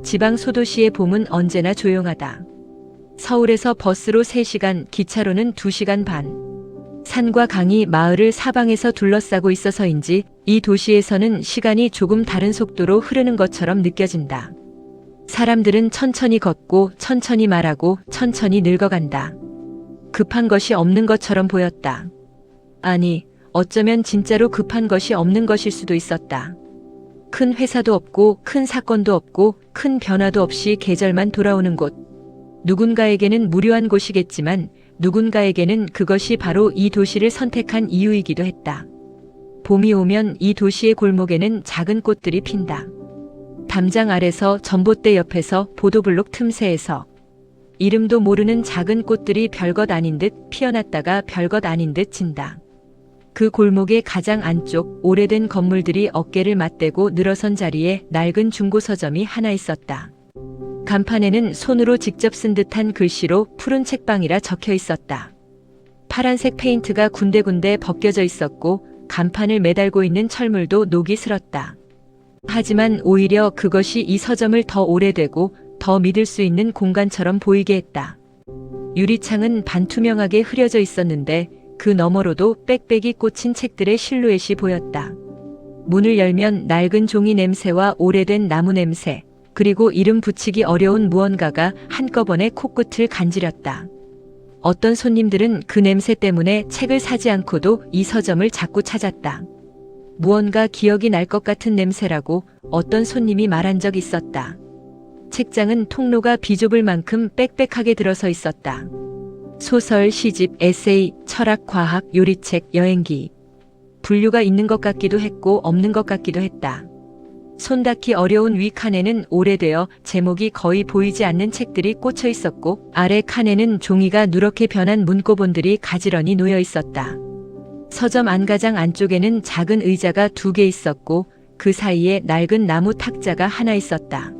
지방 소도시의 봄은 언제나 조용하다. 서울에서 버스로 3시간, 기차로는 2시간 반. 산과 강이 마을을 사방에서 둘러싸고 있어서인지 이 도시에서는 시간이 조금 다른 속도로 흐르는 것처럼 느껴진다. 사람들은 천천히 걷고 천천히 말하고 천천히 늙어간다. 급한 것이 없는 것처럼 보였다. 아니, 어쩌면 진짜로 급한 것이 없는 것일 수도 있었다. 큰 회사도 없고 큰 사건도 없고 큰 변화도 없이 계절만 돌아오는 곳. 누군가에게는 무료한 곳이겠지만 누군가에게는 그것이 바로 이 도시를 선택한 이유이기도 했다. 봄이 오면 이 도시의 골목에는 작은 꽃들이 핀다. 담장 아래서, 전봇대 옆에서, 보도블록 틈새에서 이름도 모르는 작은 꽃들이 별것 아닌 듯 피어났다가 별것 아닌 듯 진다. 그 골목의 가장 안쪽 오래된 건물들이 어깨를 맞대고 늘어선 자리에 낡은 중고서점이 하나 있었다. 간판에는 손으로 직접 쓴 듯한 글씨로 푸른 책방이라 적혀 있었다. 파란색 페인트가 군데군데 벗겨져 있었고 간판을 매달고 있는 철물도 녹이 슬었다. 하지만 오히려 그것이 이 서점을 더 오래되고 더 믿을 수 있는 공간처럼 보이게 했다. 유리창은 반투명하게 흐려져 있었는데 그 너머로도 빽빽이 꽂힌 책들의 실루엣이 보였다. 문을 열면 낡은 종이 냄새와 오래된 나무 냄새, 그리고 이름 붙이기 어려운 무언가가 한꺼번에 코끝을 간지렸다. 어떤 손님들은 그 냄새 때문에 책을 사지 않고도 이 서점을 자꾸 찾았다. 무언가 기억이 날 것 같은 냄새라고 어떤 손님이 말한 적 있었다. 책장은 통로가 비좁을 만큼 빽빽하게 들어서 있었다. 소설, 시집, 에세이, 철학, 과학, 요리책, 여행기. 분류가 있는 것 같기도 했고 없는 것 같기도 했다. 손 닿기 어려운 위 칸에는 오래되어 제목이 거의 보이지 않는 책들이 꽂혀 있었고 아래 칸에는 종이가 누렇게 변한 문고본들이 가지런히 놓여 있었다. 서점 안가장 안쪽에는 작은 의자가 2개 있었고 그 사이에 낡은 나무 탁자가 하나 있었다.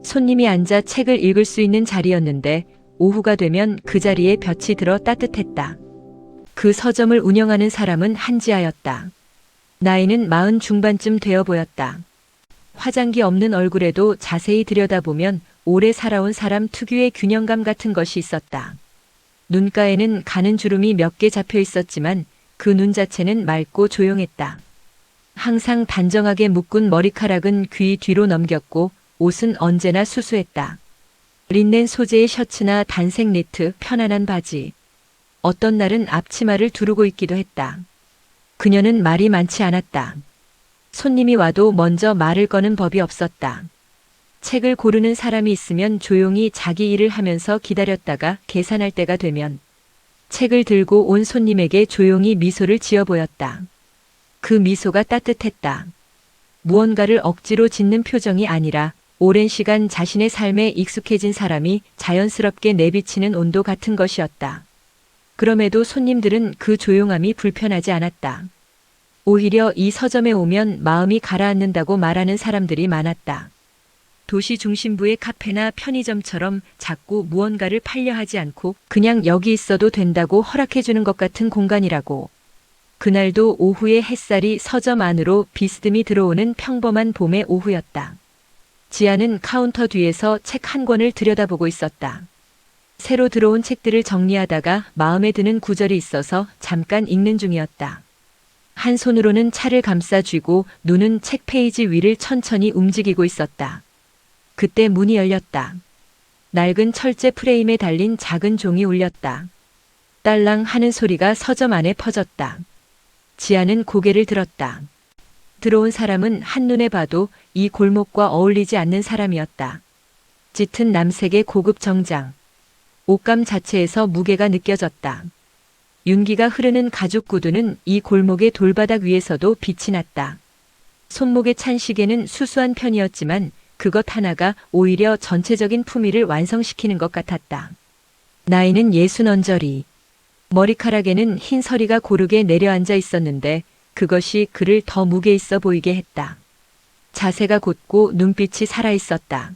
손님이 앉아 책을 읽을 수 있는 자리였는데 오후가 되면 그 자리에 볕이 들어 따뜻했다. 그 서점을 운영하는 사람은 한지아였다. 나이는 40 중반쯤 되어 보였다. 화장기 없는 얼굴에도 자세히 들여다보면 오래 살아온 사람 특유의 균형감 같은 것이 있었다. 눈가에는 가는 주름이 몇 개 잡혀 있었지만 그 눈 자체는 맑고 조용했다. 항상 단정하게 묶은 머리카락은 귀 뒤로 넘겼고 옷은 언제나 수수했다. 린넨 소재의 셔츠나 단색 니트, 편안한 바지. 어떤 날은 앞치마를 두르고 있기도 했다. 그녀는 말이 많지 않았다. 손님이 와도 먼저 말을 거는 법이 없었다. 책을 고르는 사람이 있으면 조용히 자기 일을 하면서 기다렸다가 계산할 때가 되면 책을 들고 온 손님에게 조용히 미소를 지어 보였다. 그 미소가 따뜻했다. 무언가를 억지로 짓는 표정이 아니라 오랜 시간 자신의 삶에 익숙해진 사람이 자연스럽게 내비치는 온도 같은 것이었다. 그럼에도 손님들은 그 조용함이 불편하지 않았다. 오히려 이 서점에 오면 마음이 가라앉는다고 말하는 사람들이 많았다. 도시 중심부의 카페나 편의점처럼 자꾸 무언가를 팔려 하지 않고 그냥 여기 있어도 된다고 허락해주는 것 같은 공간이라고. 그날도 오후의 햇살이 서점 안으로 비스듬히 들어오는 평범한 봄의 오후였다. 지아는 카운터 뒤에서 책 한 권을 들여다보고 있었다. 새로 들어온 책들을 정리하다가 마음에 드는 구절이 있어서 잠깐 읽는 중이었다. 한 손으로는 차를 감싸 쥐고 눈은 책 페이지 위를 천천히 움직이고 있었다. 그때 문이 열렸다. 낡은 철제 프레임에 달린 작은 종이 울렸다. 딸랑 하는 소리가 서점 안에 퍼졌다. 지아는 고개를 들었다. 들어온 사람은 한눈에 봐도 이 골목과 어울리지 않는 사람이었다. 짙은 남색의 고급 정장. 옷감 자체에서 무게가 느껴졌다. 윤기가 흐르는 가죽 구두는 이 골목의 돌바닥 위에서도 빛이 났다. 손목에 찬 시계는 수수한 편이었지만 그것 하나가 오히려 전체적인 품위를 완성시키는 것 같았다. 나이는 60 언저리. 머리카락에는 흰 서리가 고르게 내려앉아 있었는데 그것이 그를 더 무게 있어 보이게 했다. 자세가 곧고 눈빛이 살아있었다.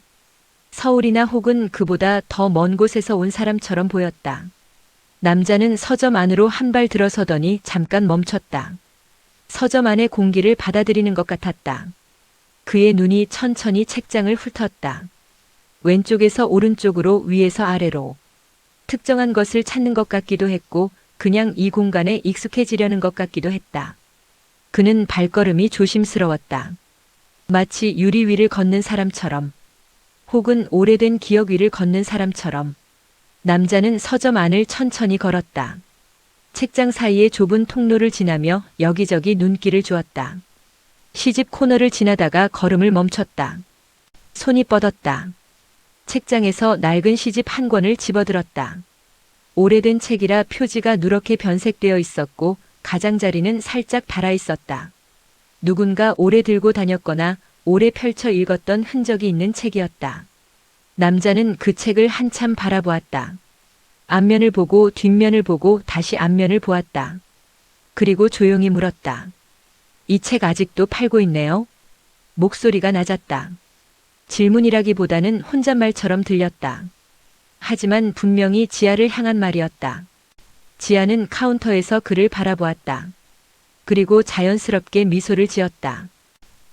서울이나 혹은 그보다 더 먼 곳에서 온 사람처럼 보였다. 남자는 서점 안으로 한 발 들어서더니 잠깐 멈췄다. 서점 안의 공기를 받아들이는 것 같았다. 그의 눈이 천천히 책장을 훑었다. 왼쪽에서 오른쪽으로, 위에서 아래로. 특정한 것을 찾는 것 같기도 했고 그냥 이 공간에 익숙해지려는 것 같기도 했다. 그는 발걸음이 조심스러웠다. 마치 유리 위를 걷는 사람처럼, 혹은 오래된 기억 위를 걷는 사람처럼. 남자는 서점 안을 천천히 걸었다. 책장 사이의 좁은 통로를 지나며 여기저기 눈길을 주었다. 시집 코너를 지나다가 걸음을 멈췄다. 손이 뻗었다. 책장에서 낡은 시집 한 권을 집어들었다. 오래된 책이라 표지가 누렇게 변색되어 있었고 가장자리는 살짝 닳아 있었다. 누군가 오래 들고 다녔거나 오래 펼쳐 읽었던 흔적이 있는 책이었다. 남자는 그 책을 한참 바라보았다. 앞면을 보고 뒷면을 보고 다시 앞면을 보았다. 그리고 조용히 물었다. 이 책 아직도 팔고 있네요? 목소리가 낮았다. 질문이라기보다는 혼잣말처럼 들렸다. 하지만 분명히 지아를 향한 말이었다. 지아는 카운터에서 그를 바라보았다. 그리고 자연스럽게 미소를 지었다.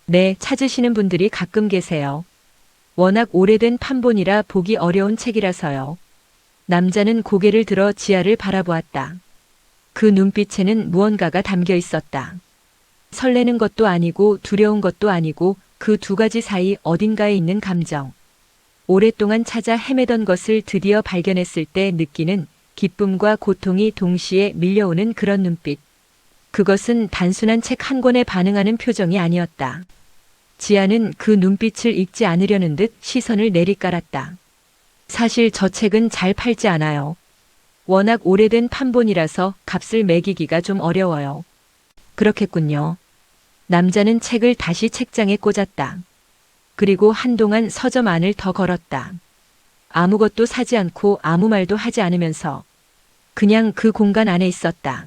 네, 찾으시는 분들이 가끔 계세요. 워낙 오래된 판본이라 보기 어려운 책이라서요. 남자는 고개를 들어 지아를 바라보았다. 그 눈빛에는 무언가가 담겨 있었다. 설레는 것도 아니고 두려운 것도 아니고 그 두 가지 사이 어딘가에 있는 감정. 오랫동안 찾아 헤매던 것을 드디어 발견했을 때 느끼는 기쁨과 고통이 동시에 밀려오는 그런 눈빛. 그것은 단순한 책 한 권에 반응하는 표정이 아니었다. 지아는 그 눈빛을 읽지 않으려는 듯 시선을 내리깔았다. 사실 저 책은 잘 팔지 않아요. 워낙 오래된 판본이라서 값을 매기기가 좀 어려워요. 그렇겠군요. 남자는 책을 다시 책장에 꽂았다. 그리고 한동안 서점 안을 더 걸었다. 아무것도 사지 않고 아무 말도 하지 않으면서 그냥 그 공간 안에 있었다.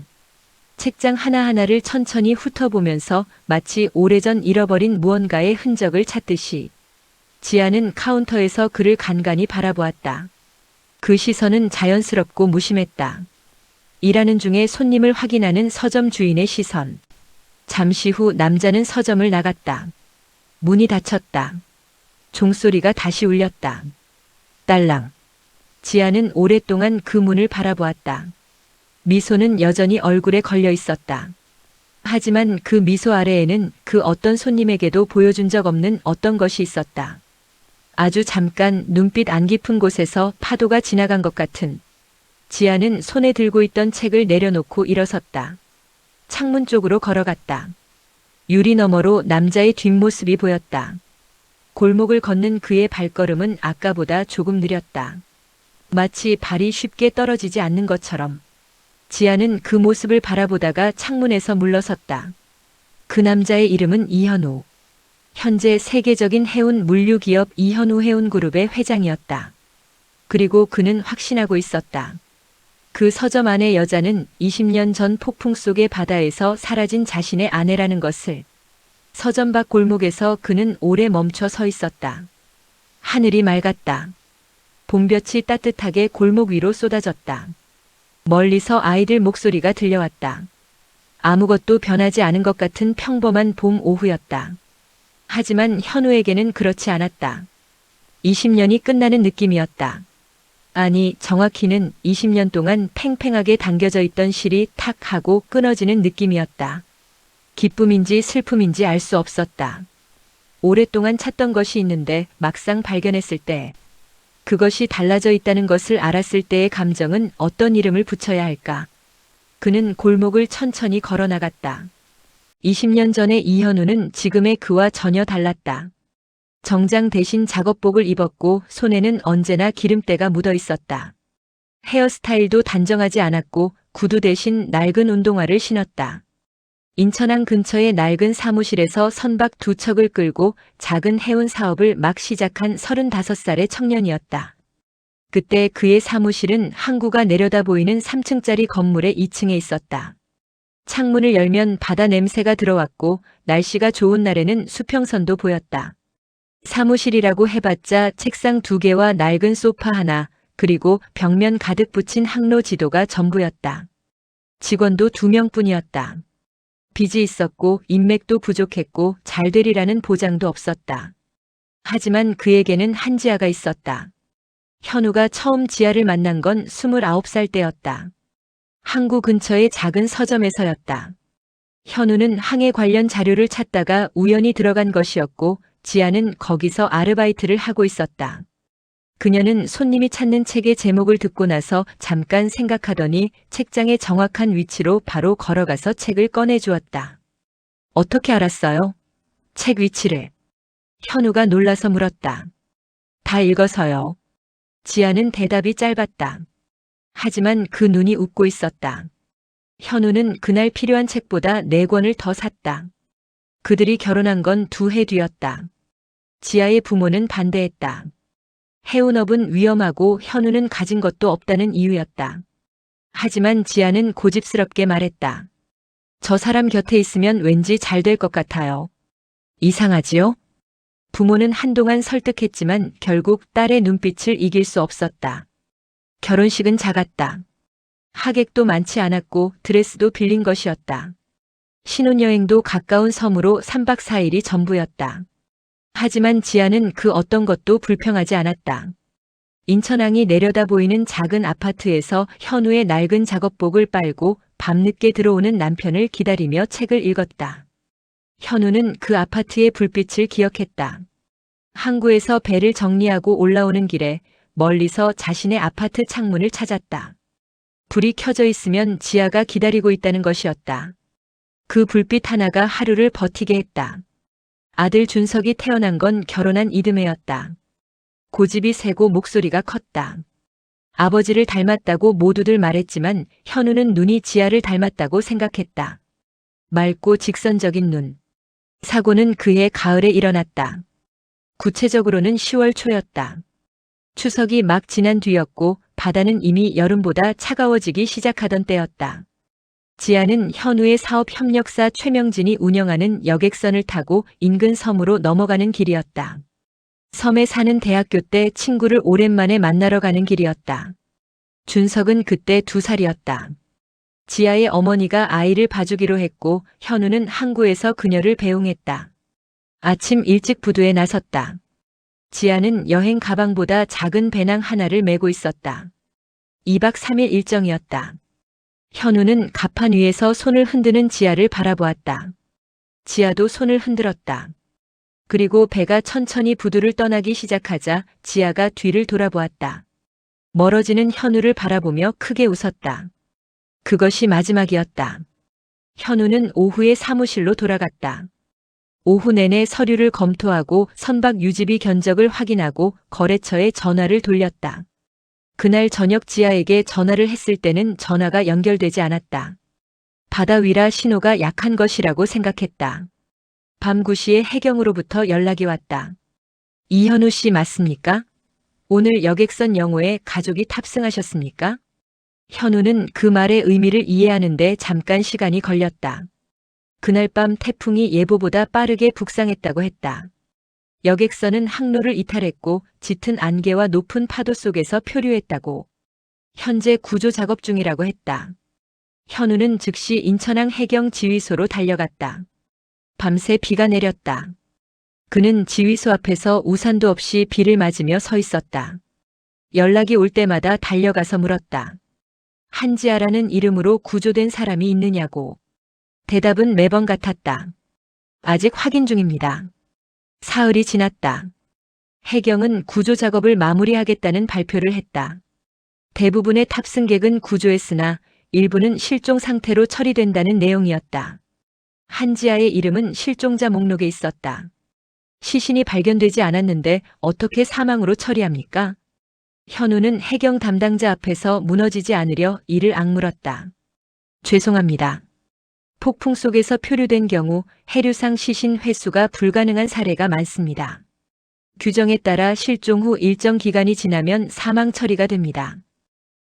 책장 하나하나를 천천히 훑어보면서 마치 오래전 잃어버린 무언가의 흔적을 찾듯이. 지아는 카운터에서 그를 간간히 바라보았다. 그 시선은 자연스럽고 무심했다. 일하는 중에 손님을 확인하는 서점 주인의 시선. 잠시 후 남자는 서점을 나갔다. 문이 닫혔다. 종소리가 다시 울렸다. 딸랑. 지아는 오랫동안 그 문을 바라보았다. 미소는 여전히 얼굴에 걸려 있었다. 하지만 그 미소 아래에는 그 어떤 손님에게도 보여준 적 없는 어떤 것이 있었다. 아주 잠깐 눈빛 안 깊은 곳에서 파도가 지나간 것 같은. 지아는 손에 들고 있던 책을 내려놓고 일어섰다. 창문 쪽으로 걸어갔다. 유리 너머로 남자의 뒷모습이 보였다. 골목을 걷는 그의 발걸음은 아까보다 조금 느렸다. 마치 발이 쉽게 떨어지지 않는 것처럼. 지아는 그 모습을 바라보다가 창문에서 물러섰다. 그 남자의 이름은 이현우. 현재 세계적인 해운 물류기업 이현우 해운그룹의 회장이었다. 그리고 그는 확신하고 있었다. 그 서점 안의 여자는 20년 전 폭풍 속의 바다에서 사라진 자신의 아내라는 것을. 서점 밖 골목에서 그는 오래 멈춰 서 있었다. 하늘이 맑았다. 봄볕이 따뜻하게 골목 위로 쏟아졌다. 멀리서 아이들 목소리가 들려왔다. 아무것도 변하지 않은 것 같은 평범한 봄 오후였다. 하지만 현우에게는 그렇지 않았다. 20년이 끝나는 느낌이었다. 아니, 정확히는 20년 동안 팽팽하게 당겨져 있던 실이 탁 하고 끊어지는 느낌이었다. 기쁨인지 슬픔인지 알 수 없었다. 오랫동안 찾던 것이 있는데 막상 발견했을 때, 그것이 달라져 있다는 것을 알았을 때의 감정은 어떤 이름을 붙여야 할까? 그는 골목을 천천히 걸어나갔다. 20년 전의 이현우는 지금의 그와 전혀 달랐다. 정장 대신 작업복을 입었고 손에는 언제나 기름때가 묻어 있었다. 헤어스타일도 단정하지 않았고 구두 대신 낡은 운동화를 신었다. 인천항 근처의 낡은 사무실에서 선박 두 척을 끌고 작은 해운 사업을 막 시작한 35살의 청년이었다. 그때 그의 사무실은 항구가 내려다 보이는 3층짜리 건물의 2층에 있었다. 창문을 열면 바다 냄새가 들어왔고 날씨가 좋은 날에는 수평선도 보였다. 사무실이라고 해봤자 책상 2개와 낡은 소파 하나, 그리고 벽면 가득 붙인 항로 지도가 전부였다. 직원도 2명뿐이었다. 빚이 있었고 인맥도 부족했고 잘 되리라는 보장도 없었다. 하지만 그에게는 한지아가 있었다. 현우가 처음 지아를 만난 건 29살 때였다. 항구 근처의 작은 서점에서였다. 현우는 항해 관련 자료를 찾다가 우연히 들어간 것이었고 지아는 거기서 아르바이트를 하고 있었다. 그녀는 손님이 찾는 책의 제목을 듣고 나서 잠깐 생각하더니 책장의 정확한 위치로 바로 걸어가서 책을 꺼내주었다. 어떻게 알았어요? 책 위치를. 현우가 놀라서 물었다. 다 읽어서요. 지아는 대답이 짧았다. 하지만 그 눈이 웃고 있었다. 현우는 그날 필요한 책보다 4권을 더 샀다. 그들이 결혼한 건 2해 뒤였다. 지아의 부모는 반대했다. 해운업은 위험하고 현우는 가진 것도 없다는 이유였다. 하지만 지아는 고집스럽게 말했다. 저 사람 곁에 있으면 왠지 잘 될 것 같아요. 이상하지요? 부모는 한동안 설득했지만 결국 딸의 눈빛을 이길 수 없었다. 결혼식은 작았다. 하객도 많지 않았고 드레스도 빌린 것이었다. 신혼여행도 가까운 섬으로 3박 4일이 전부였다. 하지만 지아는 그 어떤 것도 불평하지 않았다. 인천항이 내려다 보이는 작은 아파트에서 현우의 낡은 작업복을 빨고 밤늦게 들어오는 남편을 기다리며 책을 읽었다. 현우는 그 아파트의 불빛을 기억했다. 항구에서 배를 정리하고 올라오는 길에 멀리서 자신의 아파트 창문을 찾았다. 불이 켜져 있으면 지아가 기다리고 있다는 것이었다. 그 불빛 하나가 하루를 버티게 했다. 아들 준석이 태어난 건 결혼한 이듬해였다. 고집이 세고 목소리가 컸다. 아버지를 닮았다고 모두들 말했지만 현우는 눈이 지아를 닮았다고 생각했다. 맑고 직선적인 눈. 사고는 그해 가을에 일어났다. 구체적으로는 10월 초였다. 추석이 막 지난 뒤였고 바다는 이미 여름보다 차가워지기 시작하던 때였다. 지아는 현우의 사업 협력사 최명진이 운영하는 여객선을 타고 인근 섬으로 넘어가는 길이었다. 섬에 사는 대학교 때 친구를 오랜만에 만나러 가는 길이었다. 준석은 그때 2살이었다. 지아의 어머니가 아이를 봐주기로 했고 현우는 항구에서 그녀를 배웅했다. 아침 일찍 부두에 나섰다. 지아는 여행 가방보다 작은 배낭 하나를 메고 있었다. 2박 3일 일정이었다. 현우는 갑판 위에서 손을 흔드는 지아를 바라보았다. 지아도 손을 흔들었다. 그리고 배가 천천히 부두를 떠나기 시작하자 지아가 뒤를 돌아보았다. 멀어지는 현우를 바라보며 크게 웃었다. 그것이 마지막이었다. 현우는 오후에 사무실로 돌아갔다. 오후 내내 서류를 검토하고 선박 유지비 견적을 확인하고 거래처에 전화를 돌렸다. 그날 저녁 지아에게 전화를 했을 때는 전화가 연결되지 않았다. 바다 위라 신호가 약한 것이라고 생각했다. 밤 9시에 해경으로부터 연락이 왔다. 이현우 씨 맞습니까? 오늘 여객선 영호에 가족이 탑승하셨습니까? 현우는 그 말의 의미를 이해하는데 잠깐 시간이 걸렸다. 그날 밤 태풍이 예보보다 빠르게 북상했다고 했다. 여객선은 항로를 이탈했고 짙은 안개와 높은 파도 속에서 표류했다고. 현재 구조 작업 중이라고 했다. 현우는 즉시 인천항 해경 지휘소로 달려갔다. 밤새 비가 내렸다. 그는 지휘소 앞에서 우산도 없이 비를 맞으며 서 있었다. 연락이 올 때마다 달려가서 물었다. 한지아라는 이름으로 구조된 사람이 있느냐고. 대답은 매번 같았다. 아직 확인 중입니다. 사흘이 지났다. 해경은 구조 작업을 마무리하겠다는 발표를 했다. 대부분의 탑승객은 구조했으나 일부는 실종 상태로 처리된다는 내용이었다. 한지아의 이름은 실종자 목록에 있었다. 시신이 발견되지 않았는데 어떻게 사망으로 처리합니까? 현우는 해경 담당자 앞에서 무너지지 않으려 이를 악물었다. 죄송합니다. 폭풍 속에서 표류된 경우 해류상 시신 회수가 불가능한 사례가 많습니다. 규정에 따라 실종 후 일정 기간이 지나면 사망 처리가 됩니다.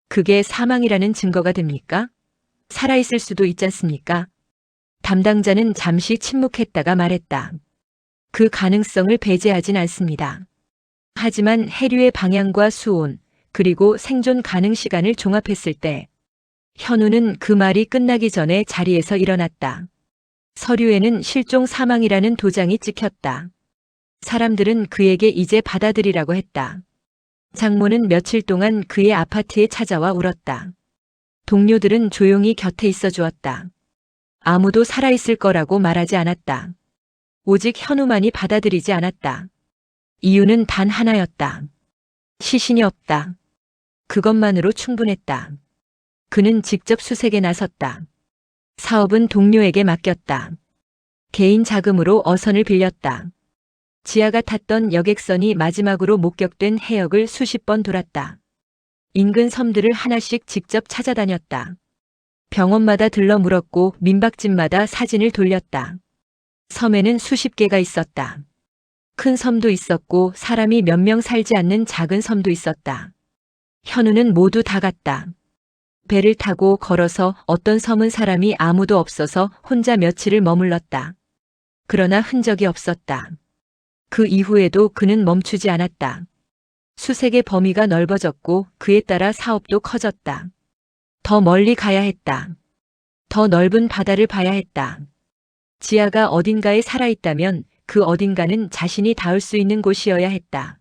그게 사망이라는 증거가 됩니까? 살아있을 수도 있지 않습니까? 담당자는 잠시 침묵했다가 말했다. 그 가능성을 배제하진 않습니다. 하지만 해류의 방향과 수온, 그리고 생존 가능 시간을 종합했을 때 현우는 그 말이 끝나기 전에 자리에서 일어났다. 서류에는 실종 사망이라는 도장이 찍혔다. 사람들은 그에게 이제 받아들이라고 했다. 장모는 며칠 동안 그의 아파트에 찾아와 울었다. 동료들은 조용히 곁에 있어 주었다. 아무도 살아있을 거라고 말하지 않았다. 오직 현우만이 받아들이지 않았다. 이유는 단 하나였다. 시신이 없다. 그것만으로 충분했다. 그는 직접 수색에 나섰다. 사업은 동료에게 맡겼다. 개인 자금으로 어선을 빌렸다. 지아가 탔던 여객선이 마지막으로 목격된 해역을 수십 번 돌았다. 인근 섬들을 하나씩 직접 찾아다녔다. 병원마다 들러 물었고 민박집마다 사진을 돌렸다. 섬에는 수십 개가 있었다. 큰 섬도 있었고 사람이 몇 명 살지 않는 작은 섬도 있었다. 현우는 모두 다 갔다. 배를 타고 걸어서 어떤 섬은 사람이 아무도 없어서 혼자 며칠을 머물렀다. 그러나 흔적이 없었다. 그 이후에도 그는 멈추지 않았다. 수색의 범위가 넓어졌고 그에 따라 사업도 커졌다. 더 멀리 가야 했다. 더 넓은 바다를 봐야 했다. 지아가 어딘가에 살아있다면 그 어딘가는 자신이 닿을 수 있는 곳이어야 했다.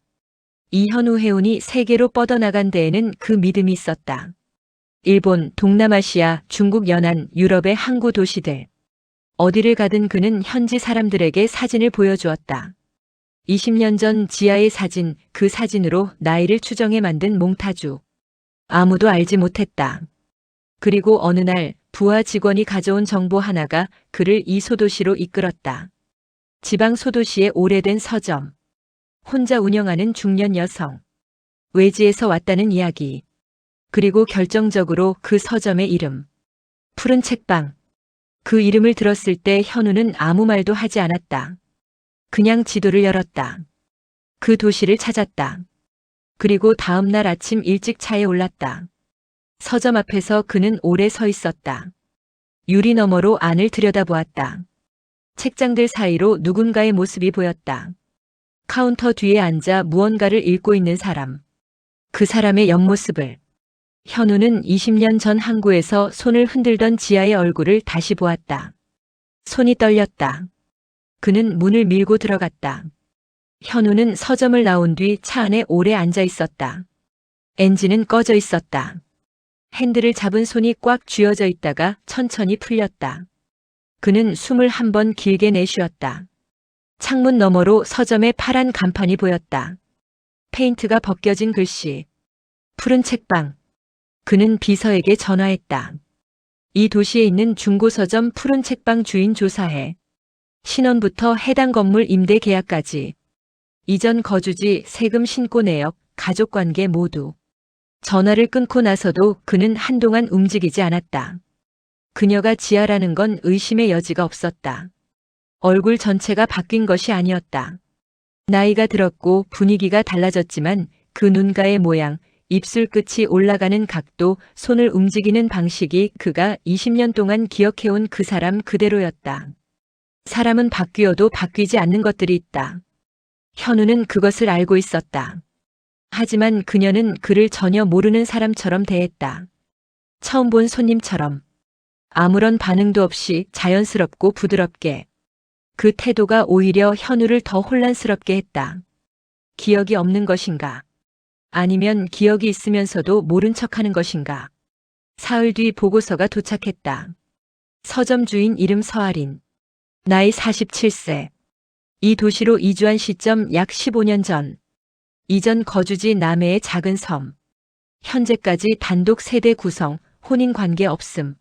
이현우 해운이 세계로 뻗어나간 데에는 그 믿음이 있었다. 일본, 동남아시아, 중국 연안, 유럽의 항구 도시들. 어디를 가든 그는 현지 사람들에게 사진을 보여주었다. 20년 전 지아의 사진, 그 사진으로 나이를 추정해 만든 몽타주. 아무도 알지 못했다. 그리고 어느 날 부하 직원이 가져온 정보 하나가 그를 이 소도시로 이끌었다. 지방 소도시의 오래된 서점. 혼자 운영하는 중년 여성. 외지에서 왔다는 이야기. 그리고 결정적으로 그 서점의 이름. 푸른 책방. 그 이름을 들었을 때 현우는 아무 말도 하지 않았다. 그냥 지도를 열었다. 그 도시를 찾았다. 그리고 다음 날 아침 일찍 차에 올랐다. 서점 앞에서 그는 오래 서 있었다. 유리 너머로 안을 들여다보았다. 책장들 사이로 누군가의 모습이 보였다. 카운터 뒤에 앉아 무언가를 읽고 있는 사람. 그 사람의 옆모습을. 현우는 20년 전 항구에서 손을 흔들던 지아의 얼굴을 다시 보았다. 손이 떨렸다. 그는 문을 밀고 들어갔다. 현우는 서점을 나온 뒤 차 안에 오래 앉아 있었다. 엔진은 꺼져 있었다. 핸들을 잡은 손이 꽉 쥐어져 있다가 천천히 풀렸다. 그는 숨을 한 번 길게 내쉬었다. 창문 너머로 서점의 파란 간판이 보였다. 페인트가 벗겨진 글씨. 푸른 책방. 그는 비서에게 전화했다. 이 도시에 있는 중고서점 푸른 책방 주인 조사해. 신원부터 해당 건물 임대 계약까지. 이전 거주지, 세금 신고 내역, 가족관계 모두. 전화를 끊고 나서도 그는 한동안 움직이지 않았다. 그녀가 지아라는 건 의심의 여지가 없었다. 얼굴 전체가 바뀐 것이 아니었다. 나이가 들었고 분위기가 달라졌지만 그 눈가의 모양, 입술 끝이 올라가는 각도, 손을 움직이는 방식이 그가 20년 동안 기억해온 그 사람 그대로였다. 사람은 바뀌어도 바뀌지 않는 것들이 있다. 현우는 그것을 알고 있었다. 하지만 그녀는 그를 전혀 모르는 사람처럼 대했다. 처음 본 손님처럼. 아무런 반응도 없이 자연스럽고 부드럽게. 그 태도가 오히려 현우를 더 혼란스럽게 했다. 기억이 없는 것인가? 아니면 기억이 있으면서도 모른 척하는 것인가? 사흘 뒤 보고서가 도착했다. 서점 주인 이름 서아린. 나이 47세. 이 도시로 이주한 시점 약 15년 전. 이전 거주지 남해의 작은 섬. 현재까지 단독 세대 구성, 혼인 관계 없음.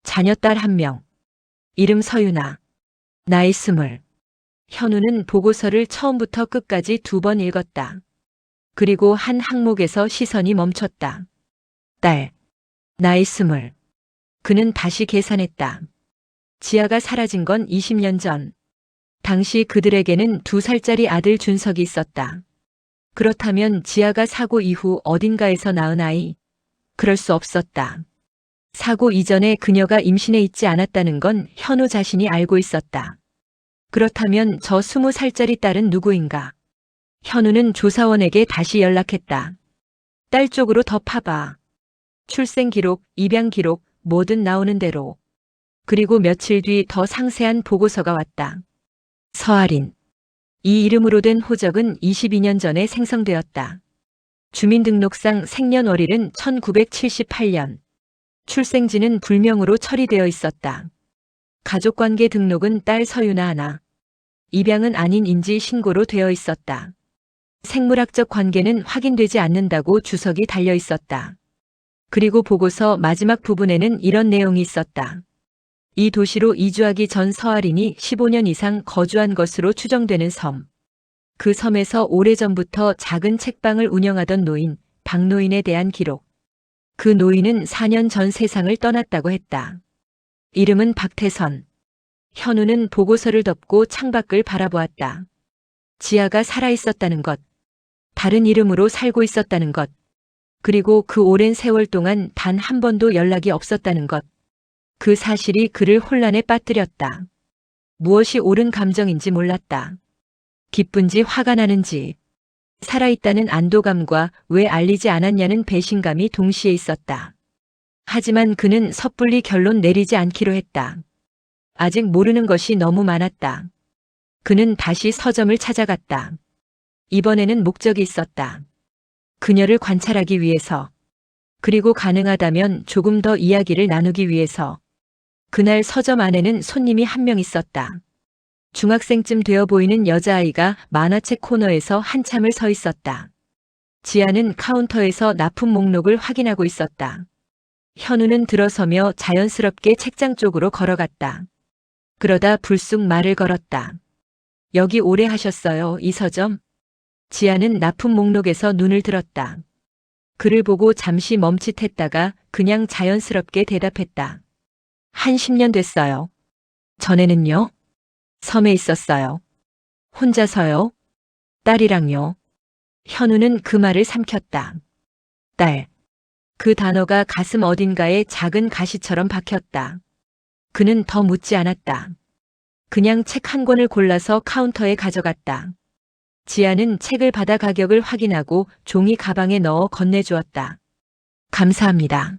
자녀 딸 1명. 이름 서유나. 나이 20. 현우는 보고서를 처음부터 끝까지 2번 읽었다. 그리고 한 항목에서 시선이 멈췄다. 딸. 나이 20. 그는 다시 계산했다. 지아가 사라진 건 20년 전. 당시 그들에게는 2살짜리 아들 준석이 있었다. 그렇다면 지아가 사고 이후 어딘가에서 낳은 아이? 그럴 수 없었다. 사고 이전에 그녀가 임신해 있지 않았다는 건 현우 자신이 알고 있었다. 그렇다면 저 20살짜리 딸은 누구인가? 현우는 조사원에게 다시 연락했다. 딸 쪽으로 더 파봐. 출생 기록, 입양 기록, 뭐든 나오는 대로. 그리고 며칠 뒤 더 상세한 보고서가 왔다. 서아린. 이 이름으로 된 호적은 22년 전에 생성되었다. 주민등록상 생년월일은 1978년. 출생지는 불명으로 처리되어 있었다. 가족관계 등록은 딸 서유나 하나. 입양은 아닌 인지 신고로 되어 있었다. 생물학적 관계는 확인되지 않는다고 주석이 달려 있었다. 그리고 보고서 마지막 부분에는 이런 내용이 있었다. 이 도시로 이주하기 전 서아린이 15년 이상 거주한 것으로 추정되는 섬. 그 섬에서 오래전부터 작은 책방을 운영하던 노인, 박노인에 대한 기록. 그 노인은 4년 전 세상을 떠났다고 했다. 이름은 박태선. 현우는 보고서를 덮고 창밖을 바라보았다. 지아가 살아있었다는 것. 다른 이름으로 살고 있었다는 것. 그리고 그 오랜 세월 동안 단 한 번도 연락이 없었다는 것. 그 사실이 그를 혼란에 빠뜨렸다. 무엇이 옳은 감정인지 몰랐다. 기쁜지 화가 나는지. 살아있다는 안도감과 왜 알리지 않았냐는 배신감이 동시에 있었다. 하지만 그는 섣불리 결론 내리지 않기로 했다. 아직 모르는 것이 너무 많았다. 그는 다시 서점을 찾아갔다. 이번에는 목적이 있었다. 그녀를 관찰하기 위해서. 그리고 가능하다면 조금 더 이야기를 나누기 위해서. 그날 서점 안에는 손님이 한 명 있었다. 중학생쯤 되어 보이는 여자아이가 만화책 코너에서 한참을 서 있었다. 지아는 카운터에서 납품 목록을 확인하고 있었다. 현우는 들어서며 자연스럽게 책장 쪽으로 걸어갔다. 그러다 불쑥 말을 걸었다. 여기 오래 하셨어요, 이 서점? 지아는 납품 목록에서 눈을 들었다. 그를 보고 잠시 멈칫했다가 그냥 자연스럽게 대답했다. 한 10년 됐어요. 전에는요? 섬에 있었어요. 혼자서요? 딸이랑요? 현우는 그 말을 삼켰다. 딸. 그 단어가 가슴 어딘가에 작은 가시처럼 박혔다. 그는 더 묻지 않았다. 그냥 책 한 권을 골라서 카운터에 가져갔다. 지아는 책을 받아 가격을 확인하고 종이 가방에 넣어 건네주었다. 감사합니다.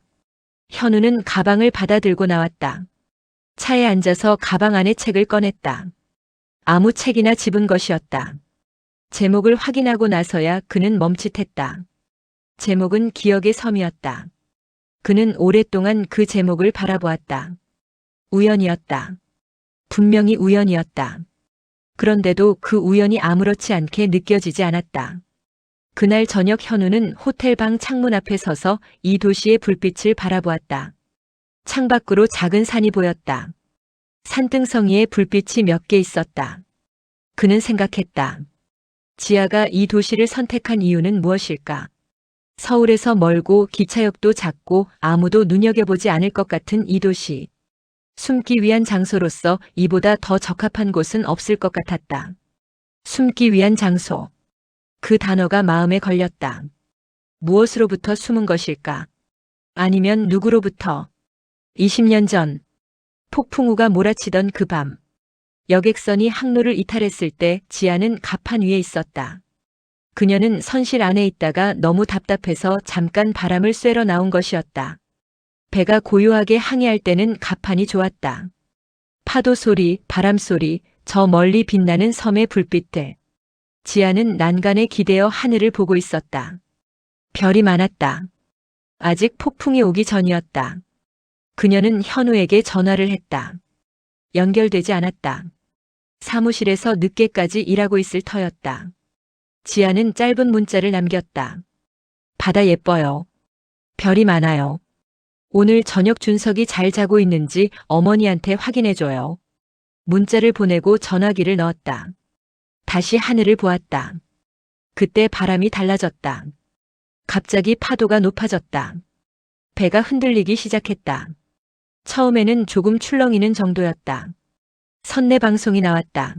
현우는 가방을 받아 들고 나왔다. 차에 앉아서 가방 안에 책을 꺼냈다. 아무 책이나 집은 것이었다. 제목을 확인하고 나서야 그는 멈칫했다. 제목은 기억의 섬이었다. 그는 오랫동안 그 제목을 바라보았다. 우연이었다. 분명히 우연이었다. 그런데도 그 우연이 아무렇지 않게 느껴지지 않았다. 그날 저녁 현우는 호텔 방 창문 앞에 서서 이 도시의 불빛을 바라보았다. 창밖으로 작은 산이 보였다. 산등성이에 불빛이 몇 개 있었다. 그는 생각했다. 지아가 이 도시를 선택한 이유는 무엇일까? 서울에서 멀고 기차역도 작고 아무도 눈여겨보지 않을 것 같은 이 도시. 숨기 위한 장소로서 이보다 더 적합한 곳은 없을 것 같았다. 숨기 위한 장소. 그 단어가 마음에 걸렸다. 무엇으로부터 숨은 것일까? 아니면 누구로부터? 20년 전. 폭풍우가 몰아치던 그 밤. 여객선이 항로를 이탈했을 때 지아는 갑판 위에 있었다. 그녀는 선실 안에 있다가 너무 답답해서 잠깐 바람을 쐬러 나온 것이었다. 배가 고요하게 항해할 때는 갑판이 좋았다. 파도 소리, 바람 소리, 저 멀리 빛나는 섬의 불빛들. 지아는 난간에 기대어 하늘을 보고 있었다. 별이 많았다. 아직 폭풍이 오기 전이었다. 그녀는 현우에게 전화를 했다. 연결되지 않았다. 사무실에서 늦게까지 일하고 있을 터였다. 지아는 짧은 문자를 남겼다. 바다 예뻐요. 별이 많아요. 오늘 저녁 준석이 잘 자고 있는지 어머니한테 확인해줘요. 문자를 보내고 전화기를 넣었다. 다시 하늘을 보았다. 그때 바람이 달라졌다. 갑자기 파도가 높아졌다. 배가 흔들리기 시작했다. 처음에는 조금 출렁이는 정도였다. 선내 방송이 나왔다.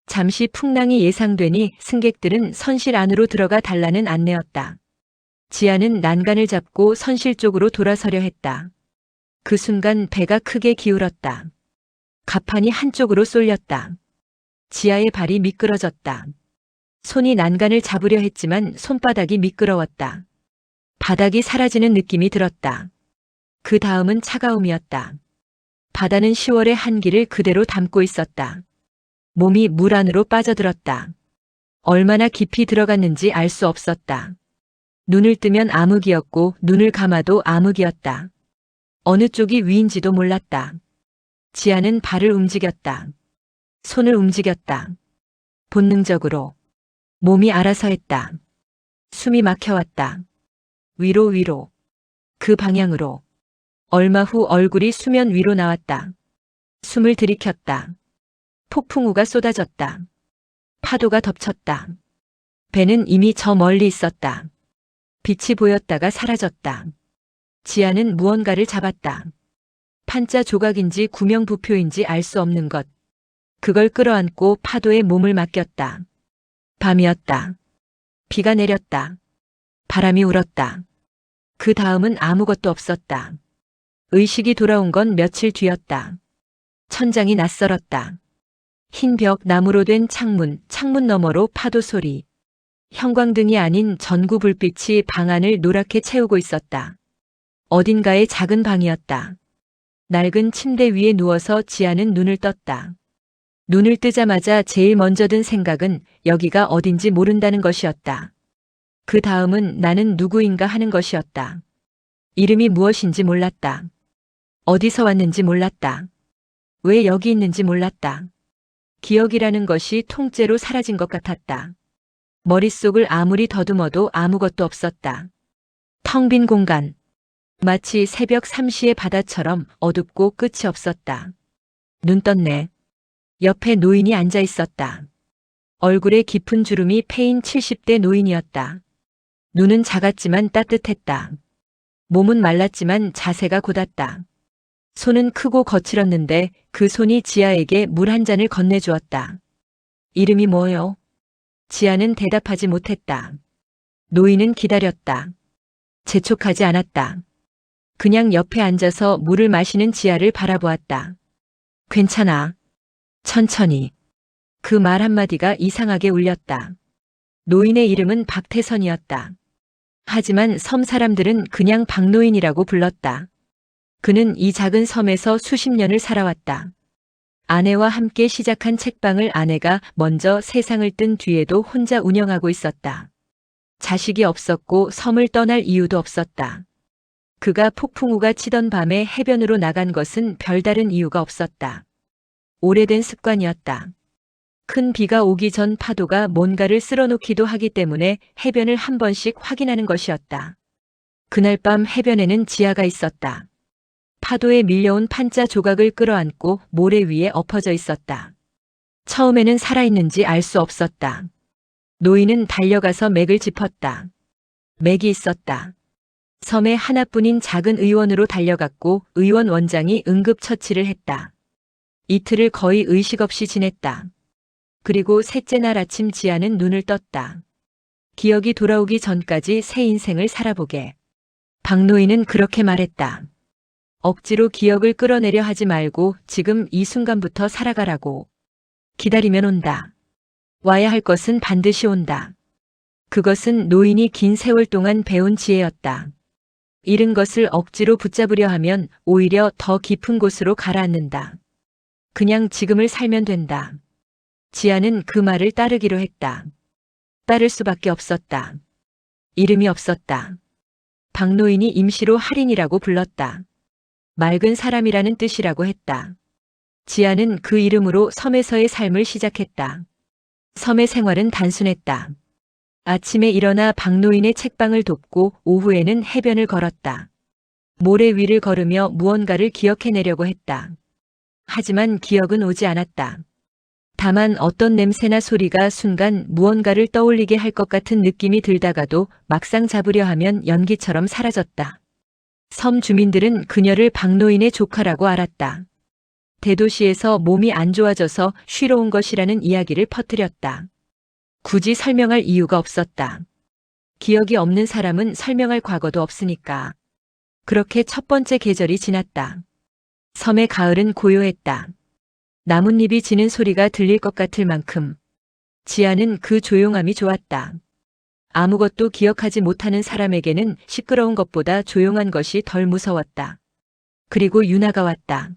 잠시 풍랑이 예상되니 승객들은 선실 안으로 들어가 달라는 안내였다. 지아는 난간을 잡고 선실 쪽으로 돌아서려 했다. 그 순간 배가 크게 기울었다. 갑판이 한쪽으로 쏠렸다. 지아의 발이 미끄러졌다. 손이 난간을 잡으려 했지만 손바닥이 미끄러웠다. 바닥이 사라지는 느낌이 들었다. 그 다음은 차가움이었다. 바다는 10월의 한기를 그대로 담고 있었다. 몸이 물 안으로 빠져들었다. 얼마나 깊이 들어갔는지 알 수 없었다. 눈을 뜨면 암흑이었고 눈을 감아도 암흑이었다. 어느 쪽이 위인지도 몰랐다. 지아는 발을 움직였다. 손을 움직였다. 본능적으로. 몸이 알아서 했다. 숨이 막혀왔다. 위로. 그 방향으로. 얼마 후 얼굴이 수면 위로 나왔다. 숨을 들이켰다. 폭풍우가 쏟아졌다. 파도가 덮쳤다. 배는 이미 저 멀리 있었다. 빛이 보였다가 사라졌다. 지아는 무언가를 잡았다. 판자 조각인지 구명부표인지 알 수 없는 것. 그걸 끌어안고 파도에 몸을 맡겼다. 밤이었다. 비가 내렸다. 바람이 울었다. 그 다음은 아무것도 없었다. 의식이 돌아온 건 며칠 뒤였다. 천장이 낯설었다. 흰 벽 나무로 된 창문 너머로 파도 소리. 형광등이 아닌 전구 불빛이 방 안을 노랗게 채우고 있었다. 어딘가의 작은 방이었다. 낡은 침대 위에 누워서 지아는 눈을 떴다. 눈을 뜨자마자 제일 먼저 든 생각은 여기가 어딘지 모른다는 것이었다. 그 다음은 나는 누구인가 하는 것이었다. 이름이 무엇인지 몰랐다. 어디서 왔는지 몰랐다. 왜 여기 있는지 몰랐다. 기억이라는 것이 통째로 사라진 것 같았다. 머릿속을 아무리 더듬어도 아무것도 없었다. 텅 빈 공간. 마치 새벽 3시의 바다처럼 어둡고 끝이 없었다. 눈 떴네. 옆에 노인이 앉아 있었다. 얼굴에 깊은 주름이 패인 70대 노인이었다. 눈은 작았지만 따뜻했다. 몸은 말랐지만 자세가 곧았다. 손은 크고 거칠었는데 그 손이 지아에게 물 한 잔을 건네주었다. 이름이 뭐요? 지아는 대답하지 못했다. 노인은 기다렸다. 재촉하지 않았다. 그냥 옆에 앉아서 물을 마시는 지아를 바라보았다. 괜찮아. 천천히. 그 말 한마디가 이상하게 울렸다. 노인의 이름은 박태선이었다. 하지만 섬 사람들은 그냥 박노인이라고 불렀다. 그는 이 작은 섬에서 수십 년을 살아왔다. 아내와 함께 시작한 책방을 아내가 먼저 세상을 뜬 뒤에도 혼자 운영하고 있었다. 자식이 없었고 섬을 떠날 이유도 없었다. 그가 폭풍우가 치던 밤에 해변으로 나간 것은 별다른 이유가 없었다. 오래된 습관이었다. 큰 비가 오기 전 파도가 뭔가를 쓸어놓기도 하기 때문에 해변을 한 번씩 확인하는 것이었다. 그날 밤 해변에는 지아가 있었다. 파도에 밀려온 판자 조각을 끌어안고 모래 위에 엎어져 있었다. 처음에는 살아있는지 알 수 없었다. 노인은 달려가서 맥을 짚었다. 맥이 있었다. 섬에 하나뿐인 작은 의원으로 달려갔고 의원 원장이 응급처치를 했다. 이틀을 거의 의식 없이 지냈다. 그리고 셋째 날 아침 지아는 눈을 떴다. 기억이 돌아오기 전까지 새 인생을 살아보게. 박노인은 그렇게 말했다. 억지로 기억을 끌어내려 하지 말고 지금 이 순간부터 살아가라고. 기다리면 온다. 와야 할 것은 반드시 온다. 그것은 노인이 긴 세월 동안 배운 지혜였다. 잃은 것을 억지로 붙잡으려 하면 오히려 더 깊은 곳으로 가라앉는다. 그냥 지금을 살면 된다. 지아는 그 말을 따르기로 했다. 따를 수밖에 없었다. 이름이 없었다. 박노인이 임시로 할인이라고 불렀다. 맑은 사람이라는 뜻이라고 했다. 지아는 그 이름으로 섬에서의 삶을 시작했다. 섬의 생활은 단순했다. 아침에 일어나 박노인의 책방을 돕고 오후에는 해변을 걸었다. 모래 위를 걸으며 무언가를 기억해내려고 했다. 하지만 기억은 오지 않았다. 다만 어떤 냄새나 소리가 순간 무언가를 떠올리게 할 것 같은 느낌이 들다가도 막상 잡으려 하면 연기처럼 사라졌다. 섬 주민들은 그녀를 박노인의 조카라고 알았다. 대도시에서 몸이 안 좋아져서 쉬러 온 것이라는 이야기를 퍼뜨렸다. 굳이 설명할 이유가 없었다. 기억이 없는 사람은 설명할 과거도 없으니까. 그렇게 첫 번째 계절이 지났다. 섬의 가을은 고요했다. 나뭇잎이 지는 소리가 들릴 것 같을 만큼. 지아는 그 조용함이 좋았다. 아무것도 기억하지 못하는 사람에게는 시끄러운 것보다 조용한 것이 덜 무서웠다. 그리고 유나가 왔다.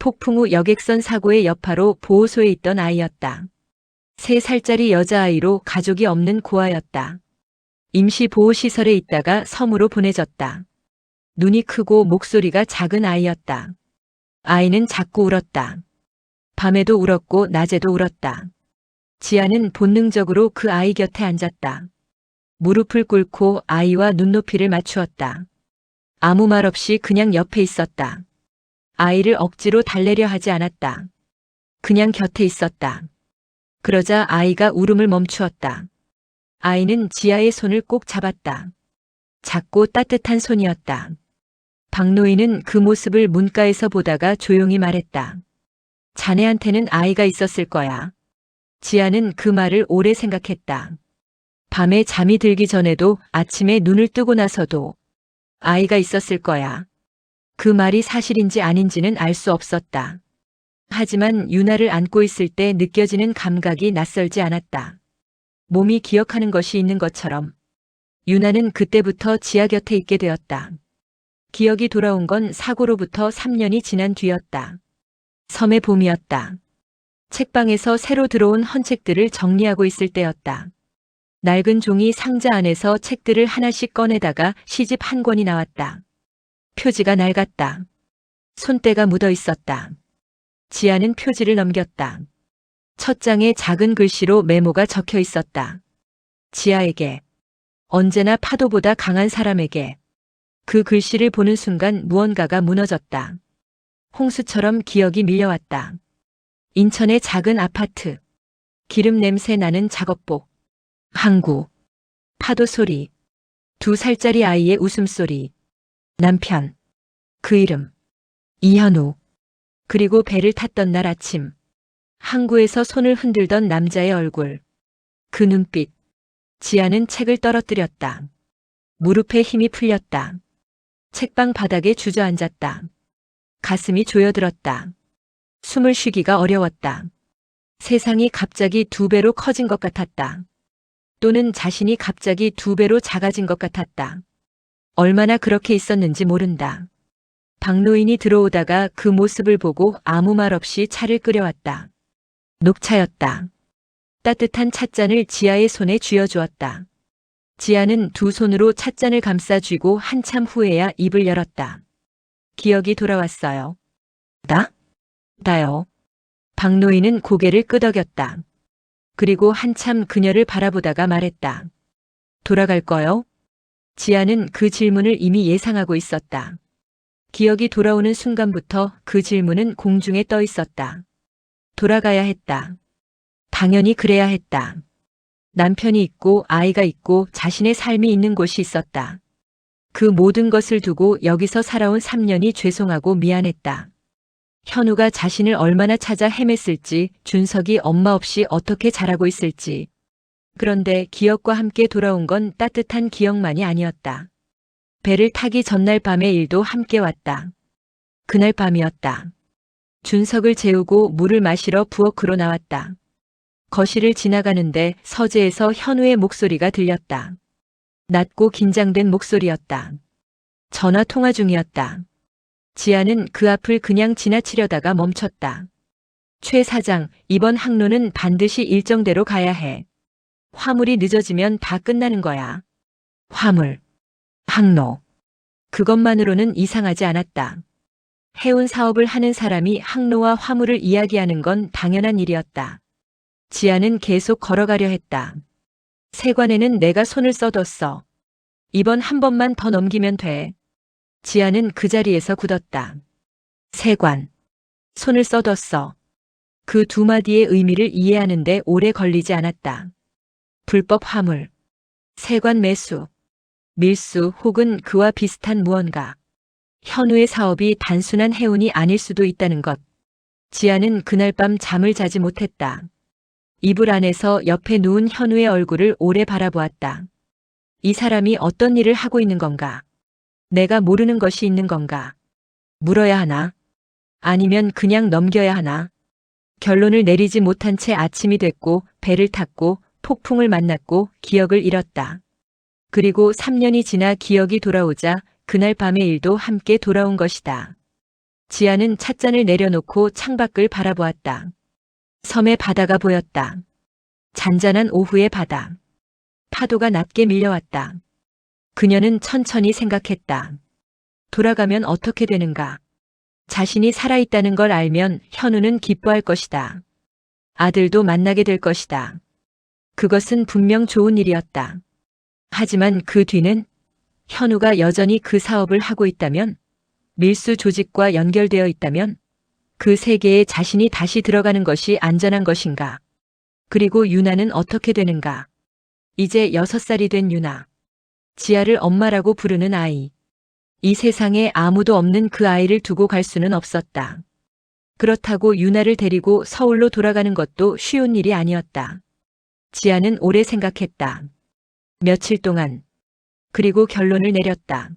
폭풍 후 여객선 사고의 여파로 보호소에 있던 아이였다. 3살짜리 여자아이로 가족이 없는 고아였다. 임시보호시설에 있다가 섬으로 보내졌다. 눈이 크고 목소리가 작은 아이였다. 아이는 자꾸 울었다. 밤에도 울었고 낮에도 울었다. 지아는 본능적으로 그 아이 곁에 앉았다. 무릎을 꿇고 아이와 눈높이를 맞추었다. 아무 말 없이 그냥 옆에 있었다. 아이를 억지로 달래려 하지 않았다. 그냥 곁에 있었다. 그러자 아이가 울음을 멈추었다. 아이는 지아의 손을 꼭 잡았다. 작고 따뜻한 손이었다. 박노인은 그 모습을 문가에서 보다가 조용히 말했다. 자네한테는 아이가 있었을 거야. 지아는 그 말을 오래 생각했다. 밤에 잠이 들기 전에도 아침에 눈을 뜨고 나서도 아이가 있었을 거야. 그 말이 사실인지 아닌지는 알 수 없었다. 하지만 유나를 안고 있을 때 느껴지는 감각이 낯설지 않았다. 몸이 기억하는 것이 있는 것처럼. 유나는 그때부터 지아 곁에 있게 되었다. 기억이 돌아온 건 사고로부터 3년이 지난 뒤였다. 섬의 봄이었다. 책방에서 새로 들어온 헌책들을 정리하고 있을 때였다. 낡은 종이 상자 안에서 책들을 하나씩 꺼내다가 시집 한 권이 나왔다. 표지가 낡았다. 손때가 묻어 있었다. 지아는 표지를 넘겼다. 첫 장에 작은 글씨로 메모가 적혀 있었다. 지아에게, 언제나 파도보다 강한 사람에게. 그 글씨를 보는 순간 무언가가 무너졌다. 홍수처럼 기억이 밀려왔다. 인천의 작은 아파트. 기름 냄새 나는 작업복. 항구. 파도 소리. 2살짜리 아이의 웃음소리. 남편. 그 이름. 이현우. 그리고 배를 탔던 날 아침. 항구에서 손을 흔들던 남자의 얼굴. 그 눈빛. 지아는 책을 떨어뜨렸다. 무릎에 힘이 풀렸다. 책방 바닥에 주저앉았다. 가슴이 조여들었다. 숨을 쉬기가 어려웠다. 세상이 갑자기 2배로 커진 것 같았다. 또는 자신이 갑자기 2배로 작아진 것 같았다. 얼마나 그렇게 있었는지 모른다. 박노인이 들어오다가 그 모습을 보고 아무 말 없이 차를 끓여왔다. 녹차였다. 따뜻한 찻잔을 지아의 손에 쥐어주었다. 지아는 2 손으로 찻잔을 감싸 쥐고 한참 후에야 입을 열었다. 기억이 돌아왔어요. 나요. 박노인은 고개를 끄덕였다. 그리고 한참 그녀를 바라보다가 말했다. 돌아갈 거요? 지아는 그 질문을 이미 예상하고 있었다. 기억이 돌아오는 순간부터 그 질문은 공중에 떠 있었다. 돌아가야 했다. 당연히 그래야 했다. 남편이 있고 아이가 있고 자신의 삶이 있는 곳이 있었다. 그 모든 것을 두고 여기서 살아온 3년이 죄송하고 미안했다. 현우가 자신을 얼마나 찾아 헤맸을지, 준석이 엄마 없이 어떻게 자라고 있을지. 그런데 기억과 함께 돌아온 건 따뜻한 기억만이 아니었다. 배를 타기 전날 밤의 일도 함께 왔다. 그날 밤이었다. 준석을 재우고 물을 마시러 부엌으로 나왔다. 거실을 지나가는데 서재에서 현우의 목소리가 들렸다. 낮고 긴장된 목소리였다. 전화 통화 중이었다. 지아는 그 앞을 그냥 지나치려다가 멈췄다. 최 사장, 이번 항로는 반드시 일정대로 가야 해. 화물이 늦어지면 다 끝나는 거야. 화물, 항로. 그것만으로는 이상하지 않았다. 해운 사업을 하는 사람이 항로와 화물을 이야기하는 건 당연한 일이었다. 지아는 계속 걸어가려 했다. 세관에는 내가 손을 써뒀어. 이번 한 번만 더 넘기면 돼. 지아는 그 자리에서 굳었다. 세관. 손을 써뒀어. 그 2마디의 의미를 이해하는데 오래 걸리지 않았다. 불법 화물. 세관 매수. 밀수 혹은 그와 비슷한 무언가. 현우의 사업이 단순한 해운이 아닐 수도 있다는 것. 지아는 그날 밤 잠을 자지 못했다. 이불 안에서 옆에 누운 현우의 얼굴을 오래 바라보았다. 이 사람이 어떤 일을 하고 있는 건가? 내가 모르는 것이 있는 건가? 물어야 하나? 아니면 그냥 넘겨야 하나? 결론을 내리지 못한 채 아침이 됐고 배를 탔고 폭풍을 만났고 기억을 잃었다. 그리고 3년이 지나 기억이 돌아오자 그날 밤의 일도 함께 돌아온 것이다. 지아는 찻잔을 내려놓고 창밖을 바라보았다. 섬의 바다가 보였다. 잔잔한 오후의 바다. 파도가 낮게 밀려왔다. 그녀는 천천히 생각했다. 돌아가면 어떻게 되는가? 자신이 살아있다는 걸 알면 현우는 기뻐할 것이다. 아들도 만나게 될 것이다. 그것은 분명 좋은 일이었다. 하지만 그 뒤는 현우가 여전히 그 사업을 하고 있다면, 밀수 조직과 연결되어 있다면, 그 세계에 자신이 다시 들어가는 것이 안전한 것인가? 그리고 유나는 어떻게 되는가? 이제 6살이 된 유나. 지아를 엄마라고 부르는 아이. 이 세상에 아무도 없는 그 아이를 두고 갈 수는 없었다. 그렇다고 유나를 데리고 서울로 돌아가는 것도 쉬운 일이 아니었다. 지아는 오래 생각했다. 며칠 동안. 그리고 결론을 내렸다.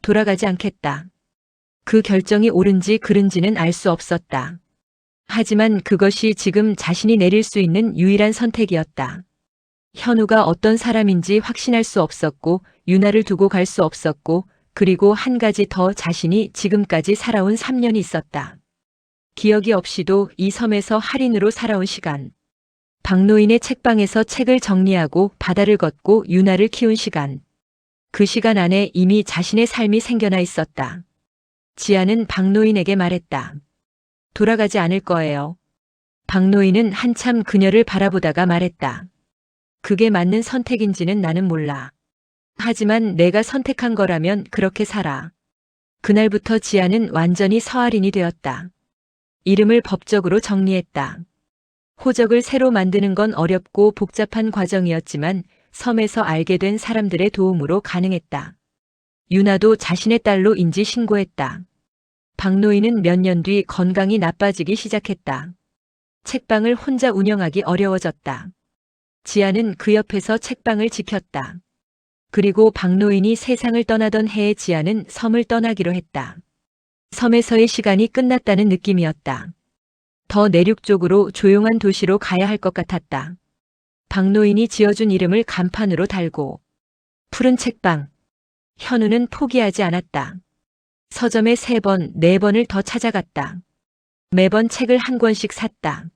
돌아가지 않겠다. 그 결정이 옳은지 그른지는 알 수 없었다. 하지만 그것이 지금 자신이 내릴 수 있는 유일한 선택이었다. 현우가 어떤 사람인지 확신할 수 없었고, 유나를 두고 갈 수 없었고, 그리고 한 가지 더 자신이 지금까지 살아온 3년이 있었다. 기억이 없이도 이 섬에서 할인으로 살아온 시간. 박노인의 책방에서 책을 정리하고 바다를 걷고 유나를 키운 시간. 그 시간 안에 이미 자신의 삶이 생겨나 있었다. 지아는 박노인에게 말했다. 돌아가지 않을 거예요. 박노인은 한참 그녀를 바라보다가 말했다. 그게 맞는 선택인지는 나는 몰라. 하지만 내가 선택한 거라면 그렇게 살아. 그날부터 지아는 완전히 서할인이 되었다. 이름을 법적으로 정리했다. 호적을 새로 만드는 건 어렵고 복잡한 과정이었지만 섬에서 알게 된 사람들의 도움으로 가능했다. 유나도 자신의 딸로 인지 신고했다. 박노인은 몇 년 뒤 건강이 나빠지기 시작했다. 책방을 혼자 운영하기 어려워졌다. 지아는 그 옆에서 책방을 지켰다. 그리고 박노인이 세상을 떠나던 해에 지아는 섬을 떠나기로 했다. 섬에서의 시간이 끝났다는 느낌이었다. 더 내륙 쪽으로 조용한 도시로 가야 할 것 같았다. 박노인이 지어준 이름을 간판으로 달고 푸른 책방. 현우는 포기하지 않았다. 서점에 3번, 4번을 더 찾아갔다. 매번 책을 한 권씩 샀다.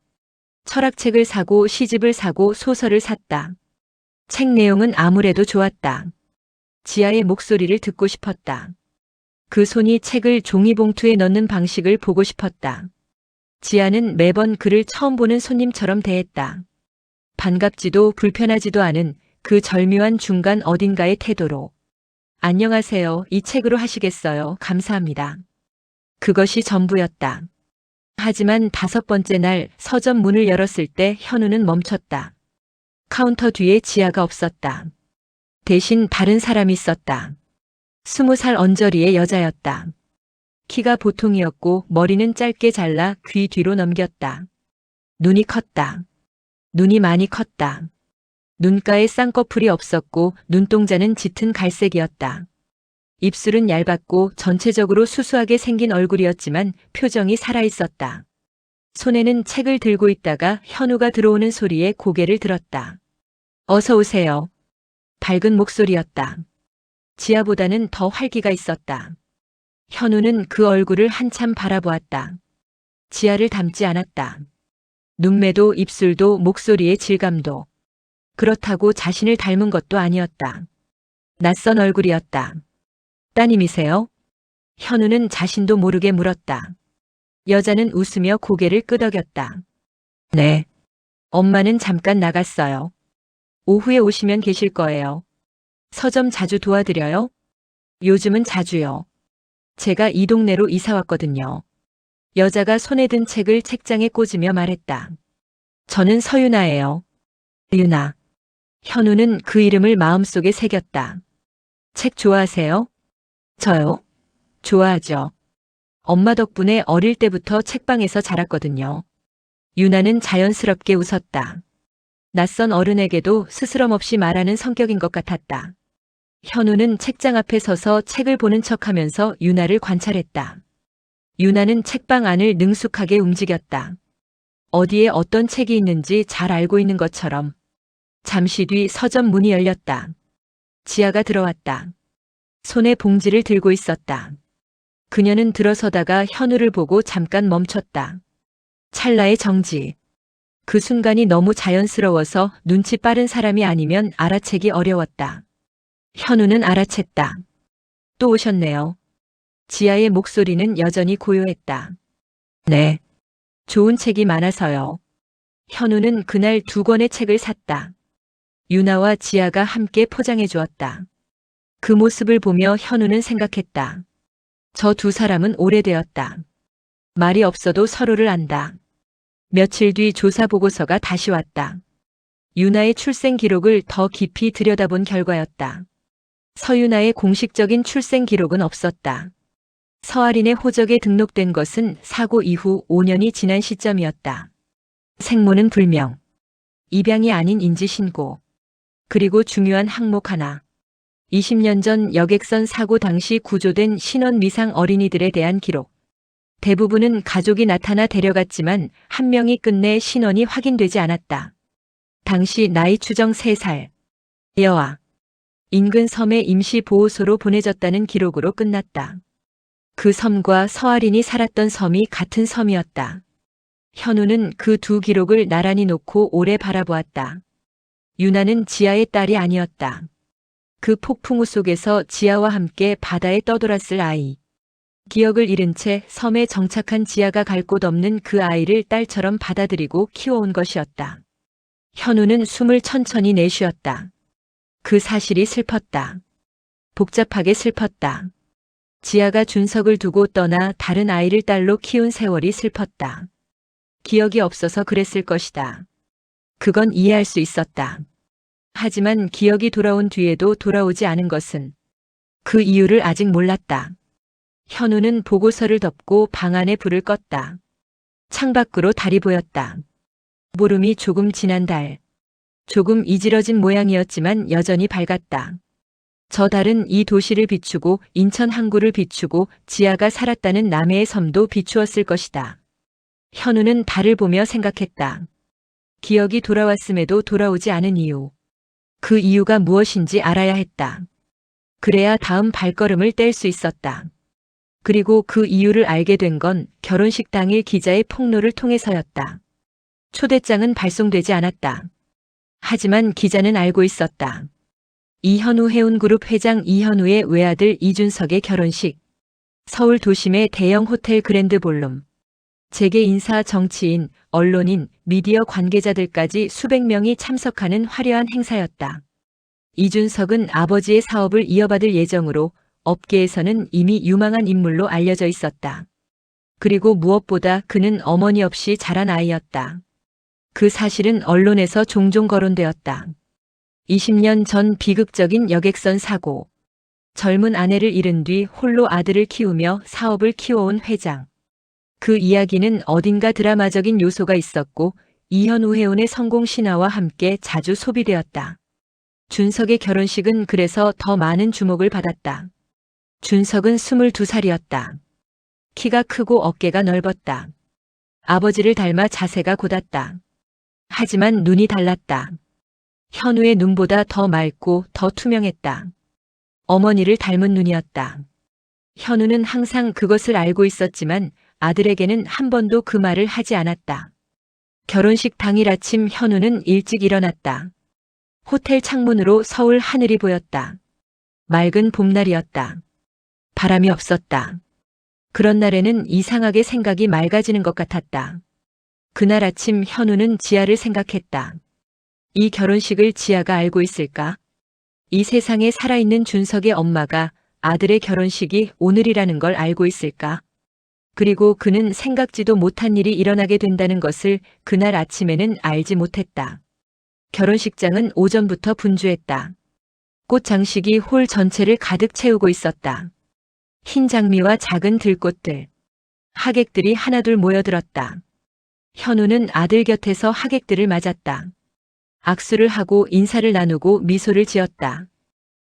철학책을 사고 시집을 사고 소설을 샀다. 책 내용은 아무래도 좋았다. 지아의 목소리를 듣고 싶었다. 그 손이 책을 종이봉투에 넣는 방식을 보고 싶었다. 지아는 매번 그를 처음 보는 손님처럼 대했다. 반갑지도 불편하지도 않은 그 절묘한 중간 어딘가의 태도로. 안녕하세요. 이 책으로 하시겠어요? 감사합니다. 그것이 전부였다. 하지만 5번째 날 서점 문을 열었을 때 현우는 멈췄다. 카운터 뒤에 지아가 없었다. 대신 다른 사람이 있었다. 20살 언저리의 여자였다. 키가 보통이었고 머리는 짧게 잘라 귀 뒤로 넘겼다. 눈이 컸다. 눈이 많이 컸다. 눈가에 쌍꺼풀이 없었고 눈동자는 짙은 갈색이었다. 입술은 얇았고 전체적으로 수수하게 생긴 얼굴이었지만 표정이 살아있었다. 손에는 책을 들고 있다가 현우가 들어오는 소리에 고개를 들었다. 어서 오세요. 밝은 목소리였다. 지아보다는 더 활기가 있었다. 현우는 그 얼굴을 한참 바라보았다. 지아를 닮지 않았다. 눈매도 입술도 목소리의 질감도. 그렇다고 자신을 닮은 것도 아니었다. 낯선 얼굴이었다. 따님이세요? 현우는 자신도 모르게 물었다. 여자는 웃으며 고개를 끄덕였다. 네. 엄마는 잠깐 나갔어요. 오후에 오시면 계실 거예요. 서점 자주 도와드려요? 요즘은 자주요. 제가 이 동네로 이사 왔거든요. 여자가 손에 든 책을 책장에 꽂으며 말했다. 저는 서유나예요. 유나. 현우는 그 이름을 마음속에 새겼다. 책 좋아하세요? 저요? 좋아하죠. 엄마 덕분에 어릴 때부터 책방에서 자랐거든요. 유나는 자연스럽게 웃었다. 낯선 어른에게도 스스럼 없이 말하는 성격인 것 같았다. 현우는 책장 앞에 서서 책을 보는 척하면서 유나를 관찰했다. 유나는 책방 안을 능숙하게 움직였다. 어디에 어떤 책이 있는지 잘 알고 있는 것처럼. 잠시 뒤 서점 문이 열렸다. 지아가 들어왔다. 손에 봉지를 들고 있었다. 그녀는 들어서다가 현우를 보고 잠깐 멈췄다. 찰나의 정지. 그 순간이 너무 자연스러워서 눈치 빠른 사람이 아니면 알아채기 어려웠다. 현우는 알아챘다. 또 오셨네요. 지아의 목소리는 여전히 고요했다. 네. 좋은 책이 많아서요. 현우는 그날 2권의 책을 샀다. 유나와 지아가 함께 포장해 주었다. 그 모습을 보며 현우는 생각했다. 저 2사람은 오래되었다. 말이 없어도 서로를 안다. 며칠 뒤 조사 보고서가 다시 왔다. 유나의 출생 기록을 더 깊이 들여다본 결과였다. 서유나의 공식적인 출생 기록은 없었다. 서아린의 호적에 등록된 것은 사고 이후 5년이 지난 시점이었다. 생모는 불명. 입양이 아닌 인지신고. 그리고 중요한 항목 하나. 20년 전 여객선 사고 당시 구조된 신원 미상 어린이들에 대한 기록. 대부분은 가족이 나타나 데려갔지만 한 명이 끝내 신원이 확인되지 않았다. 당시 나이 추정 3살. 여아. 인근 섬의 임시보호소로 보내졌다는 기록으로 끝났다. 그 섬과 서아린이 살았던 섬이 같은 섬이었다. 현우는 그 2 기록을 나란히 놓고 오래 바라보았다. 유나는 지아의 딸이 아니었다. 그 폭풍우 속에서 지아와 함께 바다에 떠돌았을 아이. 기억을 잃은 채 섬에 정착한 지아가 갈 곳 없는 그 아이를 딸처럼 받아들이고 키워온 것이었다. 현우는 숨을 천천히 내쉬었다. 그 사실이 슬펐다. 복잡하게 슬펐다. 지아가 준석을 두고 떠나 다른 아이를 딸로 키운 세월이 슬펐다. 기억이 없어서 그랬을 것이다. 그건 이해할 수 있었다. 하지만 기억이 돌아온 뒤에도 돌아오지 않은 것은 그 이유를 아직 몰랐다. 현우는 보고서를 덮고 방 안에 불을 껐다. 창밖으로 달이 보였다. 보름이 조금 지난 달. 조금 이지러진 모양이었지만 여전히 밝았다. 저 달은 이 도시를 비추고 인천 항구를 비추고 지아가 살았다는 남해의 섬도 비추었을 것이다. 현우는 달을 보며 생각했다. 기억이 돌아왔음에도 돌아오지 않은 이유. 그 이유가 무엇인지 알아야 했다. 그래야 다음 발걸음을 뗄 수 있었다. 그리고 그 이유를 알게 된 건 결혼식 당일 기자의 폭로를 통해서였다. 초대장은 발송되지 않았다. 하지만 기자는 알고 있었다. 이현우 해운그룹 회장 이현우의 외아들 이준석의 결혼식. 서울 도심의 대형 호텔 그랜드 볼룸. 재계 인사, 정치인, 언론인, 미디어 관계자들까지 수백 명이 참석하는 화려한 행사였다. 이준석은 아버지의 사업을 이어받을 예정으로 업계에서는 이미 유망한 인물로 알려져 있었다. 그리고 무엇보다 그는 어머니 없이 자란 아이였다. 그 사실은 언론에서 종종 거론되었다. 20년 전 비극적인 여객선 사고. 젊은 아내를 잃은 뒤 홀로 아들을 키우며 사업을 키워온 회장. 그 이야기는 어딘가 드라마적인 요소가 있었고 이현우 회원의 성공 신화와 함께 자주 소비되었다. 준석의 결혼식은 그래서 더 많은 주목을 받았다. 준석은 22살이었다. 키가 크고 어깨가 넓었다. 아버지를 닮아 자세가 곧았다. 하지만 눈이 달랐다. 현우의 눈보다 더 맑고 더 투명했다. 어머니를 닮은 눈이었다. 현우는 항상 그것을 알고 있었지만 아들에게는 한 번도 그 말을 하지 않았다. 결혼식 당일 아침 현우는 일찍 일어났다. 호텔 창문으로 서울 하늘이 보였다. 맑은 봄날이었다. 바람이 없었다. 그런 날에는 이상하게 생각이 맑아지는 것 같았다. 그날 아침 현우는 지아를 생각했다. 이 결혼식을 지아가 알고 있을까? 이 세상에 살아있는 준석의 엄마가 아들의 결혼식이 오늘이라는 걸 알고 있을까? 그리고 그는 생각지도 못한 일이 일어나게 된다는 것을 그날 아침에는 알지 못했다. 결혼식장은 오전부터 분주했다. 꽃 장식이 홀 전체를 가득 채우고 있었다. 흰 장미와 작은 들꽃들. 하객들이 하나둘 모여들었다. 현우는 아들 곁에서 하객들을 맞았다. 악수를 하고 인사를 나누고 미소를 지었다.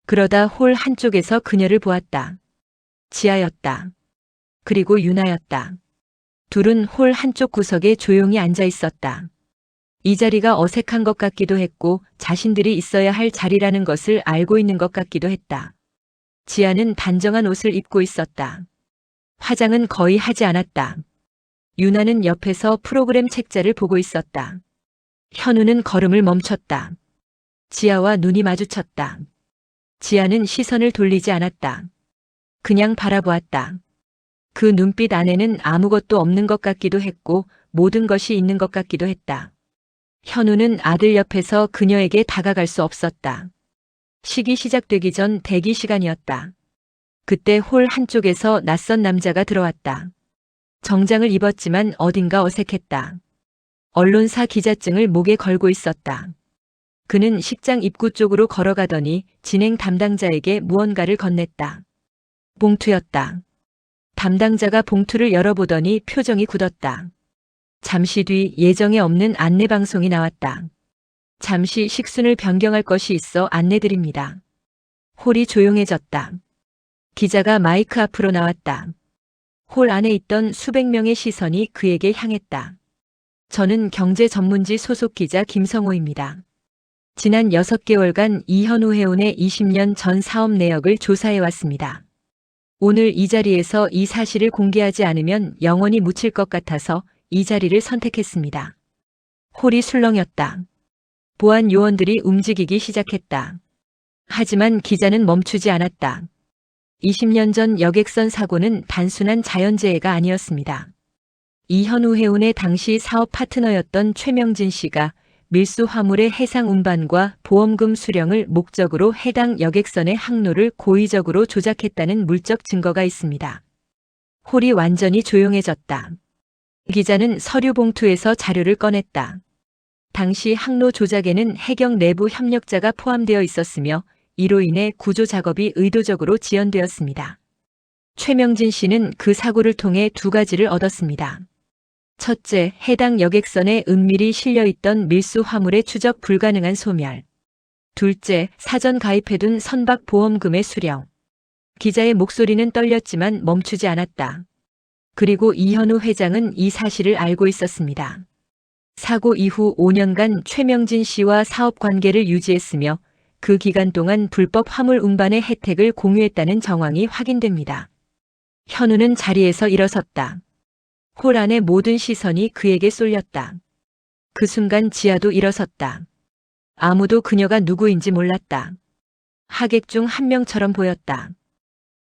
그러다 홀 한쪽에서 그녀를 보았다. 지아였다. 그리고 유나였다. 둘은 홀 한쪽 구석에 조용히 앉아 있었다. 이 자리가 어색한 것 같기도 했고 자신들이 있어야 할 자리라는 것을 알고 있는 것 같기도 했다. 지아는 단정한 옷을 입고 있었다. 화장은 거의 하지 않았다. 유나는 옆에서 프로그램 책자를 보고 있었다. 현우는 걸음을 멈췄다. 지아와 눈이 마주쳤다. 지아는 시선을 돌리지 않았다. 그냥 바라보았다. 그 눈빛 안에는 아무것도 없는 것 같기도 했고 모든 것이 있는 것 같기도 했다. 현우는 아들 옆에서 그녀에게 다가갈 수 없었다. 식이 시작되기 전 대기 시간이었다. 그때 홀 한쪽에서 낯선 남자가 들어왔다. 정장을 입었지만 어딘가 어색했다. 언론사 기자증을 목에 걸고 있었다. 그는 식장 입구 쪽으로 걸어가더니 진행 담당자에게 무언가를 건넸다. 봉투였다. 담당자가 봉투를 열어보더니 표정이 굳었다. 잠시 뒤 예정에 없는 안내방송이 나왔다. 잠시 식순을 변경할 것이 있어 안내드립니다. 홀이 조용해졌다. 기자가 마이크 앞으로 나왔다. 홀 안에 있던 수백 명의 시선이 그에게 향했다. 저는 경제 전문지 소속 기자 김성호입니다. 지난 6개월간 이현우 회원의 20년 전 사업 내역을 조사해 왔습니다. 오늘 이 자리에서 이 사실을 공개하지 않으면 영원히 묻힐 것 같아서 이 자리를 선택했습니다. 홀이 술렁였다. 보안 요원들이 움직이기 시작했다. 하지만 기자는 멈추지 않았다. 20년 전 여객선 사고는 단순한 자연재해가 아니었습니다. 이현우 해운의 당시 사업 파트너였던 최명진 씨가 밀수 화물의 해상 운반과 보험금 수령을 목적으로 해당 여객선의 항로를 고의적으로 조작했다는 물적 증거가 있습니다. 홀이 완전히 조용해졌다. 기자는 서류 봉투에서 자료를 꺼냈다. 당시 항로 조작에는 해경 내부 협력자가 포함되어 있었으며 이로 인해 구조 작업이 의도적으로 지연되었습니다. 최명진 씨는 그 사고를 통해 두 가지를 얻었습니다. 첫째, 해당 여객선에 은밀히 실려있던 밀수 화물의 추적 불가능한 소멸. 둘째, 사전 가입해둔 선박 보험금의 수령. 기자의 목소리는 떨렸지만 멈추지 않았다. 그리고 이현우 회장은 이 사실을 알고 있었습니다. 사고 이후 5년간 최명진 씨와 사업 관계를 유지했으며 그 기간 동안 불법 화물 운반의 혜택을 공유했다는 정황이 확인됩니다. 현우는 자리에서 일어섰다. 홀 안의 모든 시선이 그에게 쏠렸다. 그 순간 지아도 일어섰다. 아무도 그녀가 누구인지 몰랐다. 하객 중 한 명처럼 보였다.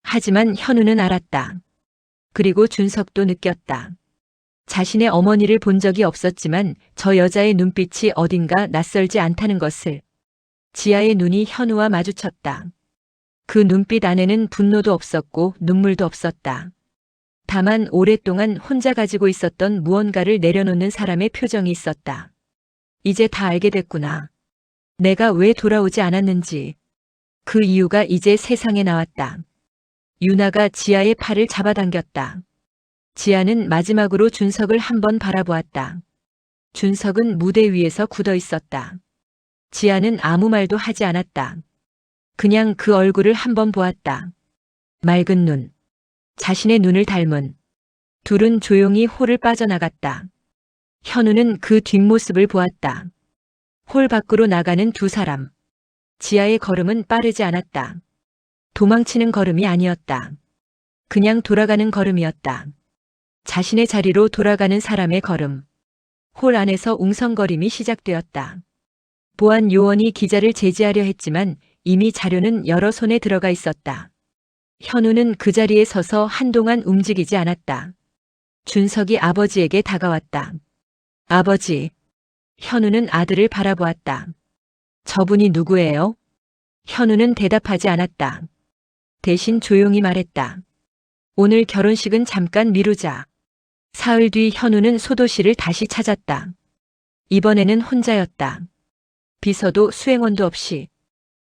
하지만 현우는 알았다. 그리고 준석도 느꼈다. 자신의 어머니를 본 적이 없었지만 저 여자의 눈빛이 어딘가 낯설지 않다는 것을. 지아의 눈이 현우와 마주쳤다. 그 눈빛 안에는 분노도 없었고 눈물도 없었다. 다만 오랫동안 혼자 가지고 있었던 무언가를 내려놓는 사람의 표정이 있었다. 이제 다 알게 됐구나. 내가 왜 돌아오지 않았는지. 그 이유가 이제 세상에 나왔다. 유나가 지아의 팔을 잡아당겼다. 지아는 마지막으로 준석을 한번 바라보았다. 준석은 무대 위에서 굳어 있었다. 지아는 아무 말도 하지 않았다. 그냥 그 얼굴을 한번 보았다. 맑은 눈. 자신의 눈을 닮은. 둘은 조용히 홀을 빠져나갔다. 현우는 그 뒷모습을 보았다. 홀 밖으로 나가는 두 사람. 지아의 걸음은 빠르지 않았다. 도망치는 걸음이 아니었다. 그냥 돌아가는 걸음이었다. 자신의 자리로 돌아가는 사람의 걸음. 홀 안에서 웅성거림이 시작되었다. 보안 요원이 기자를 제지하려 했지만 이미 자료는 여러 손에 들어가 있었다. 현우는 그 자리에 서서 한동안 움직이지 않았다. 준석이 아버지에게 다가왔다. 아버지. 현우는 아들을 바라보았다. 저분이 누구예요? 현우는 대답하지 않았다. 대신 조용히 말했다. 오늘 결혼식은 잠깐 미루자. 사흘 뒤 현우는 소도시를 다시 찾았다. 이번에는 혼자였다. 비서도 수행원도 없이.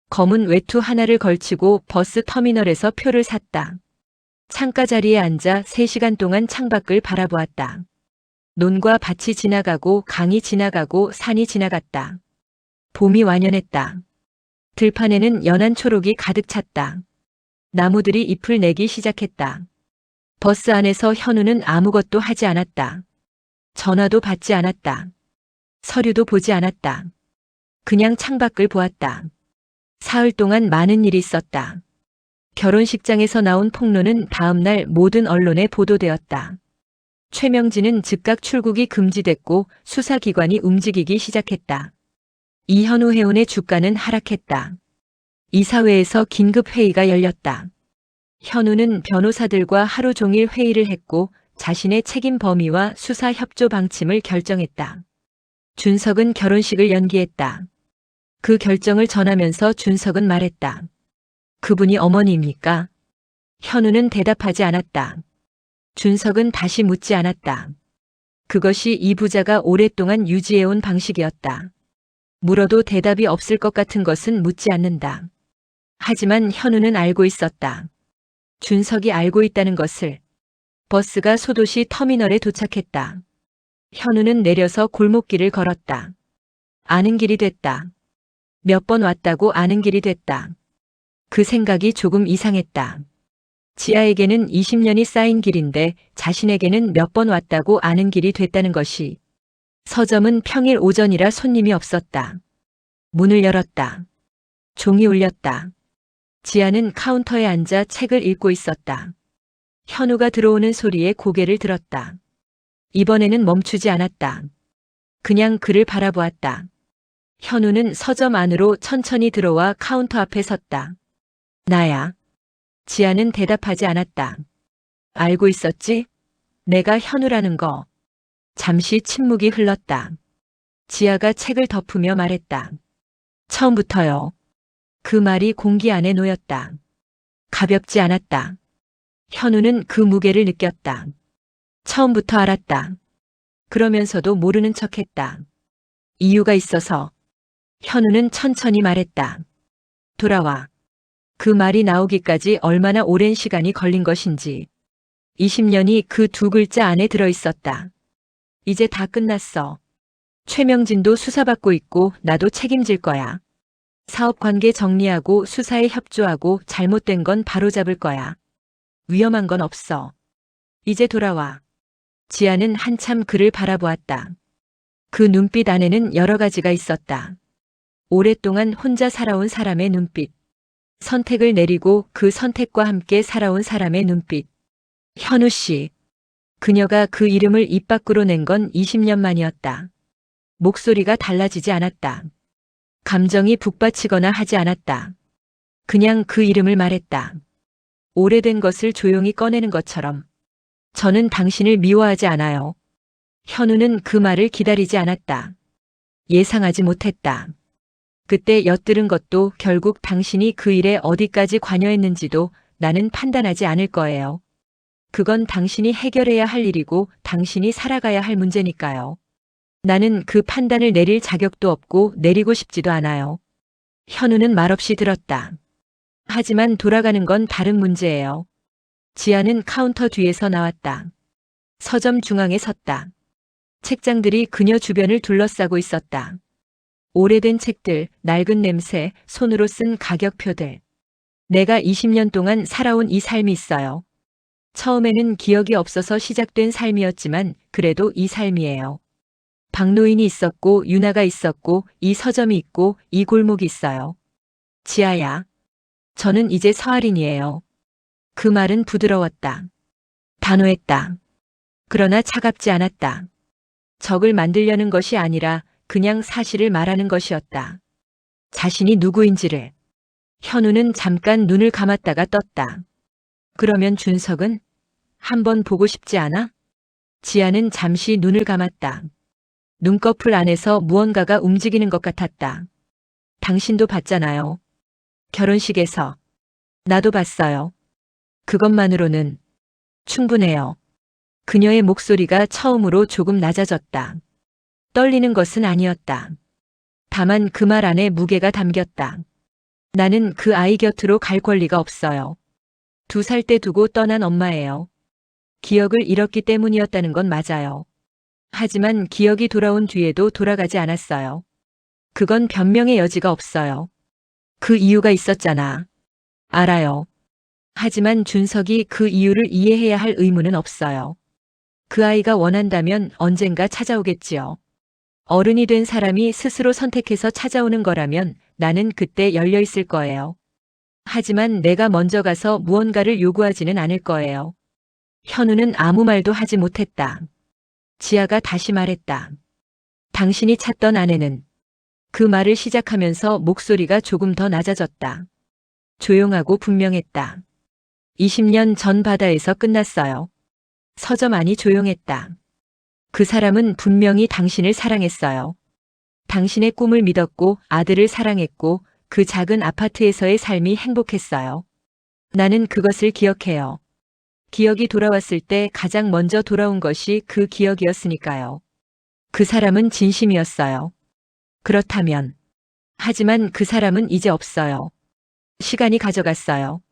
검은 외투 하나를 걸치고 버스 터미널에서 표를 샀다. 창가 자리에 앉아 3시간 동안 창밖을 바라보았다. 논과 밭이 지나가고 강이 지나가고 산이 지나갔다. 봄이 완연했다. 들판에는 연한 초록이 가득 찼다. 나무들이 잎을 내기 시작했다. 버스 안에서 현우는 아무것도 하지 않았다. 전화도 받지 않았다. 서류도 보지 않았다. 그냥 창밖을 보았다. 사흘 동안 많은 일이 있었다. 결혼식장에서 나온 폭로는 다음날 모든 언론에 보도되었다. 최명진은 즉각 출국이 금지됐고 수사기관이 움직이기 시작했다. 이현우 회원의 주가는 하락했다. 이사회에서 긴급회의가 열렸다. 현우는 변호사들과 하루 종일 회의를 했고 자신의 책임 범위와 수사 협조 방침을 결정했다. 준석은 결혼식을 연기했다. 그 결정을 전하면서 준석은 말했다. 그분이 어머니입니까? 현우는 대답하지 않았다. 준석은 다시 묻지 않았다. 그것이 이 부자가 오랫동안 유지해온 방식이었다. 물어도 대답이 없을 것 같은 것은 묻지 않는다. 하지만 현우는 알고 있었다. 준석이 알고 있다는 것을. 버스가 소도시 터미널에 도착했다. 현우는 내려서 골목길을 걸었다. 아는 길이 됐다. 몇 번 왔다고 아는 길이 됐다. 그 생각이 조금 이상했다. 지아에게는 20년이 쌓인 길인데 자신에게는 몇 번 왔다고 아는 길이 됐다는 것이. 서점은 평일 오전이라 손님이 없었다. 문을 열었다. 종이 울렸다. 지아는 카운터에 앉아 책을 읽고 있었다. 현우가 들어오는 소리에 고개를 들었다. 이번에는 멈추지 않았다. 그냥 그를 바라보았다. 현우는 서점 안으로 천천히 들어와 카운터 앞에 섰다. 나야. 지아는 대답하지 않았다. 알고 있었지? 내가 현우라는 거. 잠시 침묵이 흘렀다. 지아가 책을 덮으며 말했다. 처음부터요. 그 말이 공기 안에 놓였다. 가볍지 않았다. 현우는 그 무게를 느꼈다. 처음부터 알았다. 그러면서도 모르는 척했다. 이유가 있어서. 현우는 천천히 말했다. 돌아와. 그 말이 나오기까지 얼마나 오랜 시간이 걸린 것인지. 20년이 그 두 글자 안에 들어있었다. 이제 다 끝났어. 최명진도 수사받고 있고 나도 책임질 거야. 사업관계 정리하고 수사에 협조하고 잘못된 건 바로잡을 거야. 위험한 건 없어. 이제 돌아와. 지아는 한참 그를 바라보았다. 그 눈빛 안에는 여러 가지가 있었다. 오랫동안 혼자 살아온 사람의 눈빛. 선택을 내리고 그 선택과 함께 살아온 사람의 눈빛. 현우 씨. 그녀가 그 이름을 입 밖으로 낸 건 20년 만이었다. 목소리가 달라지지 않았다. 감정이 북받치거나 하지 않았다. 그냥 그 이름을 말했다. 오래된 것을 조용히 꺼내는 것처럼. 저는 당신을 미워하지 않아요. 현우는 그 말을 기다리지 않았다. 예상하지 못했다. 그때 엿들은 것도 결국 당신이 그 일에 어디까지 관여했는지도 나는 판단하지 않을 거예요. 그건 당신이 해결해야 할 일이고 당신이 살아가야 할 문제니까요. 나는 그 판단을 내릴 자격도 없고 내리고 싶지도 않아요. 현우는 말없이 들었다. 하지만 돌아가는 건 다른 문제예요. 지아는 카운터 뒤에서 나왔다. 서점 중앙에 섰다. 책장들이 그녀 주변을 둘러싸고 있었다. 오래된 책들, 낡은 냄새, 손으로 쓴 가격표들. 내가 20년 동안 살아온 이 삶이 있어요. 처음에는 기억이 없어서 시작된 삶이었지만 그래도 이 삶이에요. 박노인이 있었고 유나가 있었고 이 서점이 있고 이 골목이 있어요. 지아야. 저는 이제 서아린이에요. 그 말은 부드러웠다. 단호했다. 그러나 차갑지 않았다. 적을 만들려는 것이 아니라 그냥 사실을 말하는 것이었다. 자신이 누구인지를. 현우는 잠깐 눈을 감았다가 떴다. 그러면 준석은? 한번 보고 싶지 않아? 지아는 잠시 눈을 감았다. 눈꺼풀 안에서 무언가가 움직이는 것 같았다. 당신도 봤잖아요. 결혼식에서. 나도 봤어요. 그것만으로는 충분해요. 그녀의 목소리가 처음으로 조금 낮아졌다. 떨리는 것은 아니었다. 다만 그 말 안에 무게가 담겼다. 나는 그 아이 곁으로 갈 권리가 없어요. 2살 때 두고 떠난 엄마예요. 기억을 잃었기 때문이었다는 건 맞아요. 하지만 기억이 돌아온 뒤에도 돌아가지 않았어요. 그건 변명의 여지가 없어요. 그 이유가 있었잖아. 알아요. 하지만 준석이 그 이유를 이해해야 할 의무는 없어요. 그 아이가 원한다면 언젠가 찾아오겠지요. 어른이 된 사람이 스스로 선택해서 찾아오는 거라면 나는 그때 열려 있을 거예요. 하지만 내가 먼저 가서 무언가를 요구하지는 않을 거예요. 현우는 아무 말도 하지 못했다. 지아가 다시 말했다. 당신이 찾던 아내는. 그 말을 시작하면서 목소리가 조금 더 낮아졌다. 조용하고 분명했다. 20년 전 바다에서 끝났어요. 서점 안이 조용했다. 그 사람은 분명히 당신을 사랑했어요. 당신의 꿈을 믿었고 아들을 사랑했고 그 작은 아파트에서의 삶이 행복했어요. 나는 그것을 기억해요. 기억이 돌아왔을 때 가장 먼저 돌아온 것이 그 기억이었으니까요. 그 사람은 진심이었어요. 그렇다면. 하지만 그 사람은 이제 없어요. 시간이 가져갔어요.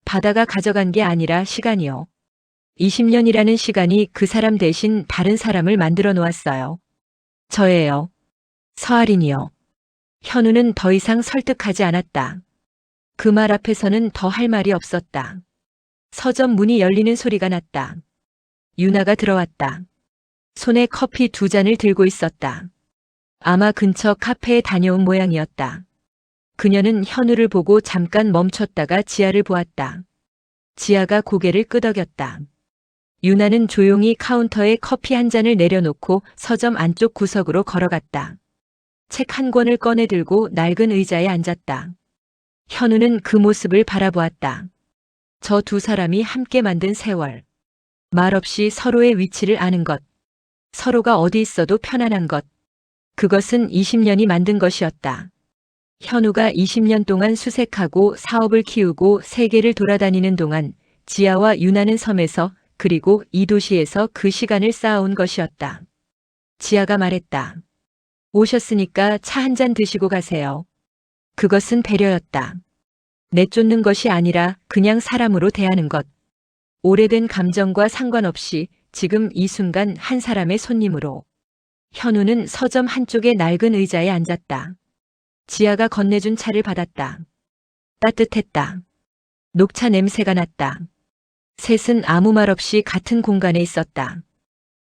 바다가 가져간 게 아니라 시간이요. 20년이라는 시간이 그 사람 대신 다른 사람을 만들어 놓았어요. 저예요. 서아린이요. 현우는 더 이상 설득하지 않았다. 그 말 앞에서는 더 할 말이 없었다. 서점 문이 열리는 소리가 났다. 유나가 들어왔다. 손에 커피 2잔을 들고 있었다. 아마 근처 카페에 다녀온 모양이었다. 그녀는 현우를 보고 잠깐 멈췄다가 지아를 보았다. 지아가 고개를 끄덕였다. 유나는 조용히 카운터에 커피 1잔을 내려놓고 서점 안쪽 구석으로 걸어갔다. 책 1권을 꺼내 들고 낡은 의자에 앉았다. 현우는 그 모습을 바라보았다. 저 2 사람이 함께 만든 세월. 말없이 서로의 위치를 아는 것. 서로가 어디 있어도 편안한 것. 그것은 20년이 만든 것이었다. 현우가 20년 동안 수색하고 사업을 키우고 세계를 돌아다니는 동안 지아와 유나는 섬에서 그리고 이 도시에서 그 시간을 쌓아온 것이었다. 지아가 말했다. 오셨으니까 차 1잔 드시고 가세요. 그것은 배려였다. 내쫓는 것이 아니라 그냥 사람으로 대하는 것. 오래된 감정과 상관없이 지금 이 순간 한 사람의 손님으로. 현우는 서점 한쪽의 낡은 의자에 앉았다. 지아가 건네준 차를 받았다. 따뜻했다. 녹차 냄새가 났다. 셋은 아무 말 없이 같은 공간에 있었다.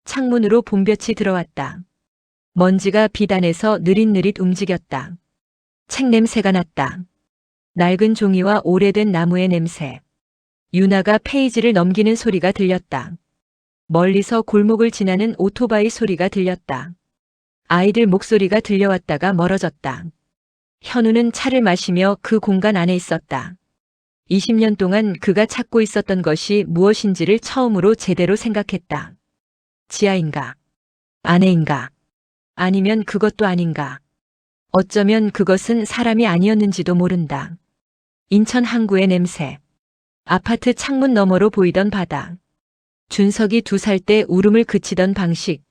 창문으로 봄볕이 들어왔다. 먼지가 비단에서 느릿느릿 움직였다. 책 냄새가 났다. 낡은 종이와 오래된 나무의 냄새. 유나가 페이지를 넘기는 소리가 들렸다. 멀리서 골목을 지나는 오토바이 소리가 들렸다. 아이들 목소리가 들려왔다가 멀어졌다. 현우는 차를 마시며 그 공간 안에 있었다. 20년 동안 그가 찾고 있었던 것이 무엇인지를 처음으로 제대로 생각했다. 지아인가? 아내인가? 아니면 그것도 아닌가? 어쩌면 그것은 사람이 아니었는지도 모른다. 인천 항구의 냄새. 아파트 창문 너머로 보이던 바다. 준석이 2살 때 울음을 그치던 방식.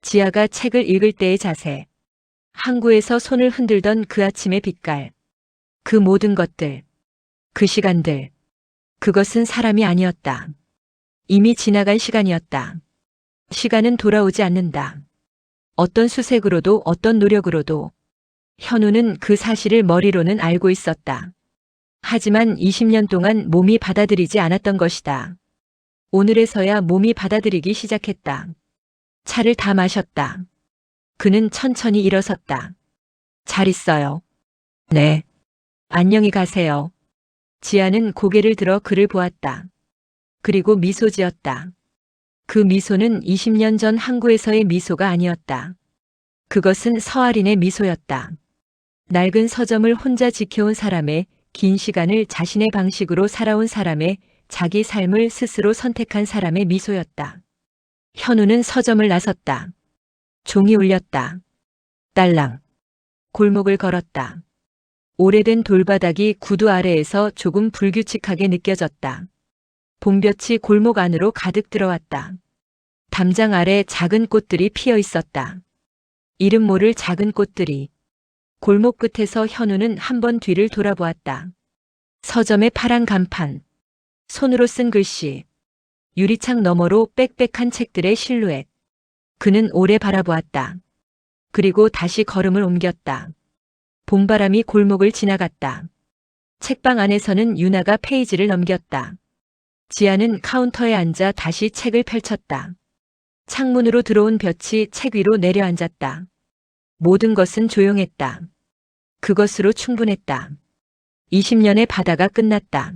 지아가 책을 읽을 때의 자세. 항구에서 손을 흔들던 그 아침의 빛깔. 그 모든 것들. 그 시간들. 그것은 사람이 아니었다. 이미 지나간 시간이었다. 시간은 돌아오지 않는다. 어떤 수색으로도 어떤 노력으로도. 현우는 그 사실을 머리로는 알고 있었다. 하지만 20년 동안 몸이 받아들이지 않았던 것이다. 오늘에서야 몸이 받아들이기 시작했다. 차를 다 마셨다. 그는 천천히 일어섰다. 잘 있어요. 네. 안녕히 가세요. 지아는 고개를 들어 그를 보았다. 그리고 미소 지었다. 그 미소는 20년 전 항구에서의 미소가 아니었다. 그것은 서아린의 미소였다. 낡은 서점을 혼자 지켜온 사람의, 긴 시간을 자신의 방식으로 살아온 사람의, 자기 삶을 스스로 선택한 사람의 미소였다. 현우는 서점을 나섰다. 종이 울렸다. 딸랑. 골목을 걸었다. 오래된 돌바닥이 구두 아래에서 조금 불규칙하게 느껴졌다. 봄볕이 골목 안으로 가득 들어왔다. 담장 아래 작은 꽃들이 피어 있었다. 이름 모를 작은 꽃들이. 골목 끝에서 현우는 한 번 뒤를 돌아보았다. 서점의 파란 간판. 손으로 쓴 글씨. 유리창 너머로 빽빽한 책들의 실루엣. 그는 오래 바라보았다. 그리고 다시 걸음을 옮겼다. 봄바람이 골목을 지나갔다. 책방 안에서는 유나가 페이지를 넘겼다. 지아는 카운터에 앉아 다시 책을 펼쳤다. 창문으로 들어온 볕이 책 위로 내려앉았다. 모든 것은 조용했다. 그것으로 충분했다. 20년의 바다가 끝났다.